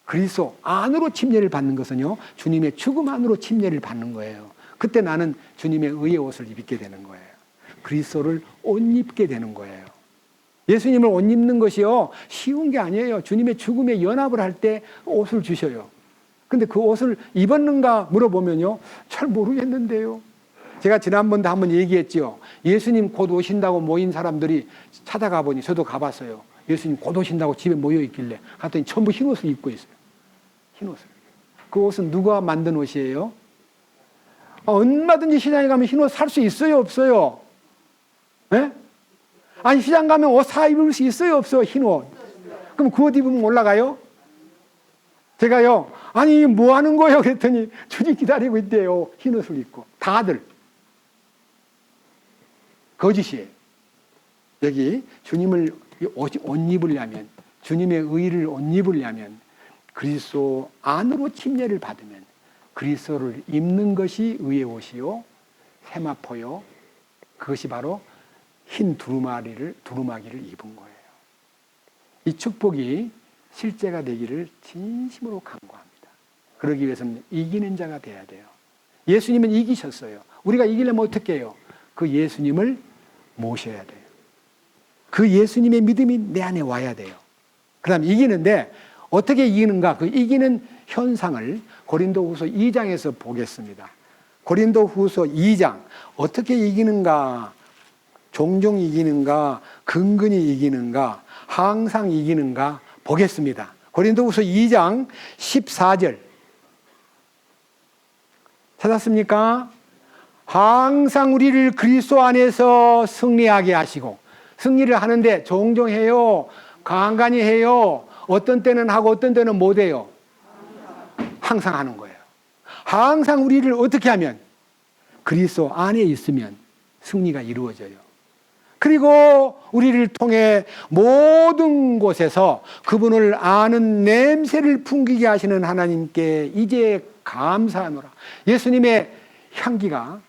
그리스도 안으로 침례를 받는 것은요, 주님의 죽음 안으로 침례를 받는 거예요. 그때 나는 주님의 의의 옷을 입게 되는 거예요. 그리스도를 옷 입게 되는 거예요. 예수님을 옷 입는 것이요, 쉬운 게 아니에요. 주님의 죽음에 연합을 할 때 옷을 주셔요. 근데 그 옷을 입었는가 물어보면요, 잘 모르겠는데요. 제가 지난번도 한번 얘기했죠. 예수님 곧 오신다고 모인 사람들이 찾아가 보니, 저도 가봤어요. 예수님 곧 오신다고 집에 모여 있길래 갔더니 전부 흰 옷을 입고 있어요. 흰 옷을. 그 옷은 누가 만든 옷이에요? 얼마든지 시장에 가면 흰 옷 살 수 있어요, 없어요? 네? 아니, 시장 가면 옷 사 입을 수 있어요, 없어요? 흰 옷. 그럼 그 옷 입으면 올라가요? 제가요, 아니 뭐 하는 거예요? 그랬더니 주님 기다리고 있대요. 흰 옷을 입고. 다들. 거짓이에요. 여기 주님을 옷 입으려면, 주님의 의를 옷 입으려면 그리스도 안으로 침례를 받으면 그리스도를 입는 것이 의의 옷이요, 세마포요, 그것이 바로 흰 두루마기를 입은 거예요. 이 축복이 실제가 되기를 진심으로 간구합니다. 그러기 위해서는 이기는 자가 돼야 돼요. 예수님은 이기셨어요. 우리가 이기려면 어떻게 해요? 그 예수님을 모셔야 돼요. 그 예수님의 믿음이 내 안에 와야 돼요. 그 다음 이기는데 어떻게 이기는가? 그 이기는 현상을 고린도후서 2장에서 보겠습니다. 고린도후서 2장. 어떻게 이기는가? 종종 이기는가? 근근히 이기는가? 항상 이기는가? 보겠습니다. 고린도후서 2장 14절. 찾았습니까? 항상 우리를 그리스도 안에서 승리하게 하시고, 승리를 하는데 종종 해요, 간간히 해요, 어떤 때는 하고 어떤 때는 못 해요. 항상 하는 거예요. 항상 우리를 어떻게 하면? 그리스도 안에 있으면 승리가 이루어져요. 그리고 우리를 통해 모든 곳에서 그분을 아는 냄새를 풍기게 하시는 하나님께 이제 감사하노라. 예수님의 향기가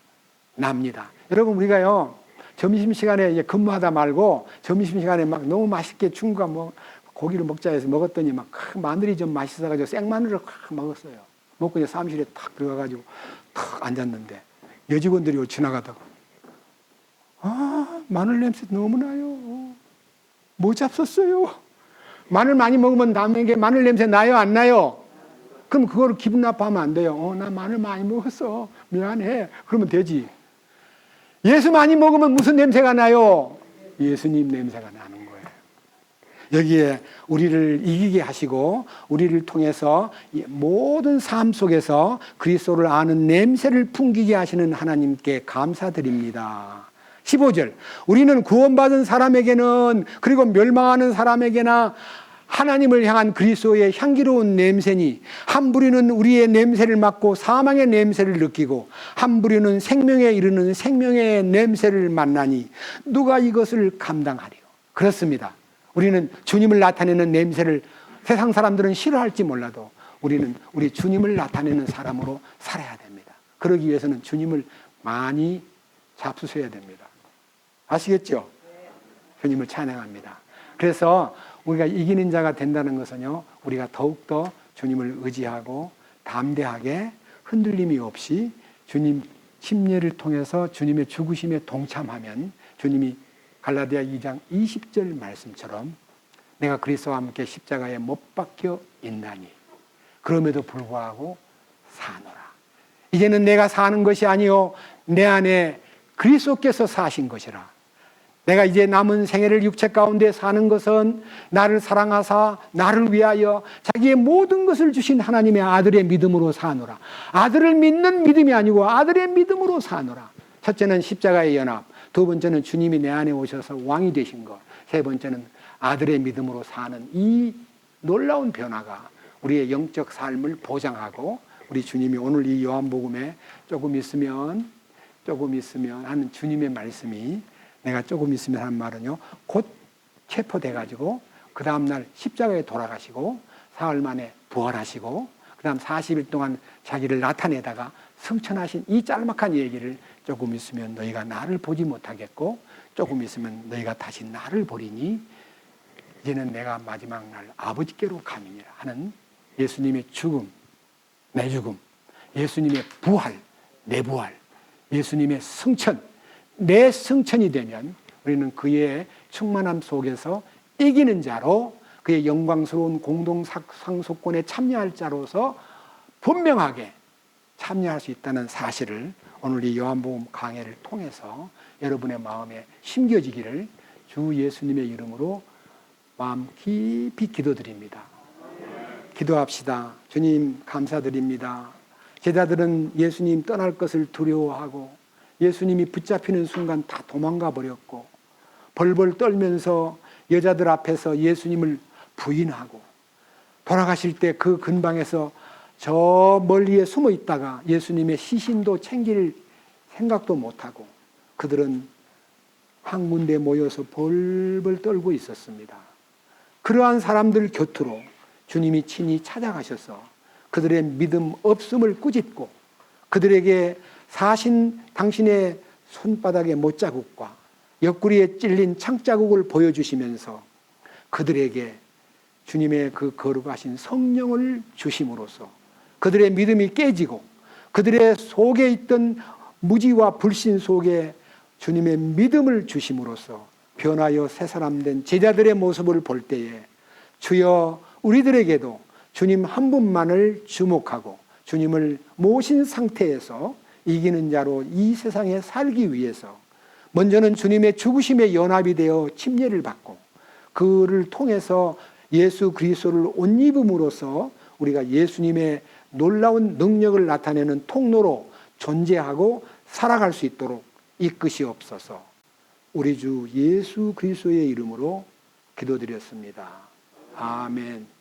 납니다. 여러분, 우리가요, 점심시간에 이제 근무하다 말고 점심시간에 막 너무 맛있게 중과 뭐 고기를 먹자 해서 먹었더니 막 마늘이 좀 맛있어가지고 생마늘을 먹었어요. 먹고 이제 사무실에 탁 들어가가지고 탁 앉았는데 여직원들이 지나가다가, 아, 마늘 냄새 너무 나요. 못 잡섰어요. 마늘 많이 먹으면 남에게 마늘 냄새 나요, 안 나요? 그럼 그거를 기분 나빠하면 안 돼요. 나 마늘 많이 먹었어. 미안해. 그러면 되지. 예수 많이 먹으면 무슨 냄새가 나요? 예수님 냄새가 나는 거예요. 여기에 우리를 이기게 하시고 우리를 통해서 모든 삶 속에서 그리스도를 아는 냄새를 풍기게 하시는 하나님께 감사드립니다. 15절, 우리는 구원받은 사람에게는 그리고 멸망하는 사람에게나 하나님을 향한 그리스도의 향기로운 냄새니 한 부류는 우리의 냄새를 맡고 사망의 냄새를 느끼고 한 부류는 생명에 이르는 생명의 냄새를 만나니 누가 이것을 감당하리요? 그렇습니다. 우리는 주님을 나타내는 냄새를 세상 사람들은 싫어할지 몰라도 우리는 우리 주님을 나타내는 사람으로 살아야 됩니다. 그러기 위해서는 주님을 많이 잡수셔야 됩니다. 아시겠죠? 주님을 찬양합니다. 그래서 우리가 이기는 자가 된다는 것은요, 우리가 더욱더 주님을 의지하고 담대하게 흔들림이 없이 주님 침례를 통해서 주님의 죽으심에 동참하면 주님이 갈라디아 2장 20절 말씀처럼 내가 그리스도와 함께 십자가에 못 박혀 있나니 그럼에도 불구하고 사노라. 이제는 내가 사는 것이 아니요 내 안에 그리스도께서 사신 것이라. 내가 이제 남은 생애를 육체 가운데 사는 것은 나를 사랑하사 나를 위하여 자기의 모든 것을 주신 하나님의 아들의 믿음으로 사노라. 아들을 믿는 믿음이 아니고 아들의 믿음으로 사노라. 첫째는 십자가의 연합, 두 번째는 주님이 내 안에 오셔서 왕이 되신 것, 세 번째는 아들의 믿음으로 사는 이 놀라운 변화가 우리의 영적 삶을 보장하고 우리 주님이 오늘 이 요한복음에 조금 있으면 하는 주님의 말씀이 내가 조금 있으면 하는 말은요, 곧 체포돼가지고 그 다음날 십자가에 돌아가시고 사흘 만에 부활하시고 그 다음 40일 동안 자기를 나타내다가 승천하신 이 짤막한 얘기를 조금 있으면 너희가 나를 보지 못하겠고 조금 있으면 너희가 다시 나를 보리니 이제는 내가 마지막 날 아버지께로 가미니라 하는 예수님의 죽음, 내 죽음, 예수님의 부활, 내 부활, 예수님의 승천, 내 승천이 되면 우리는 그의 충만함 속에서 이기는 자로 그의 영광스러운 공동상속권에 참여할 자로서 분명하게 참여할 수 있다는 사실을 오늘 이 요한복음 강해를 통해서 여러분의 마음에 심겨지기를 주 예수님의 이름으로 마음 깊이 기도드립니다. 기도합시다. 주님 감사드립니다. 제자들은 예수님 떠날 것을 두려워하고 예수님이 붙잡히는 순간 다 도망가 버렸고 벌벌 떨면서 여자들 앞에서 예수님을 부인하고 돌아가실 때 그 근방에서 저 멀리에 숨어 있다가 예수님의 시신도 챙길 생각도 못하고 그들은 한 군데 모여서 벌벌 떨고 있었습니다. 그러한 사람들 곁으로 주님이 친히 찾아가셔서 그들의 믿음 없음을 꾸짖고 그들에게 사신 당신의 손바닥의 못자국과 옆구리에 찔린 창자국을 보여주시면서 그들에게 주님의 그 거룩하신 성령을 주심으로써 그들의 믿음이 깨지고 그들의 속에 있던 무지와 불신 속에 주님의 믿음을 주심으로써 변하여 새 사람 된 제자들의 모습을 볼 때에 주여 우리들에게도 주님 한 분만을 주목하고 주님을 모신 상태에서 이기는 자로 이 세상에 살기 위해서 먼저는 주님의 죽으심에 연합이 되어 침례를 받고 그를 통해서 예수 그리스도를 옷 입음으로써 우리가 예수님의 놀라운 능력을 나타내는 통로로 존재하고 살아갈 수 있도록 이끄시옵소서. 우리 주 예수 그리스도의 이름으로 기도드렸습니다. 아멘.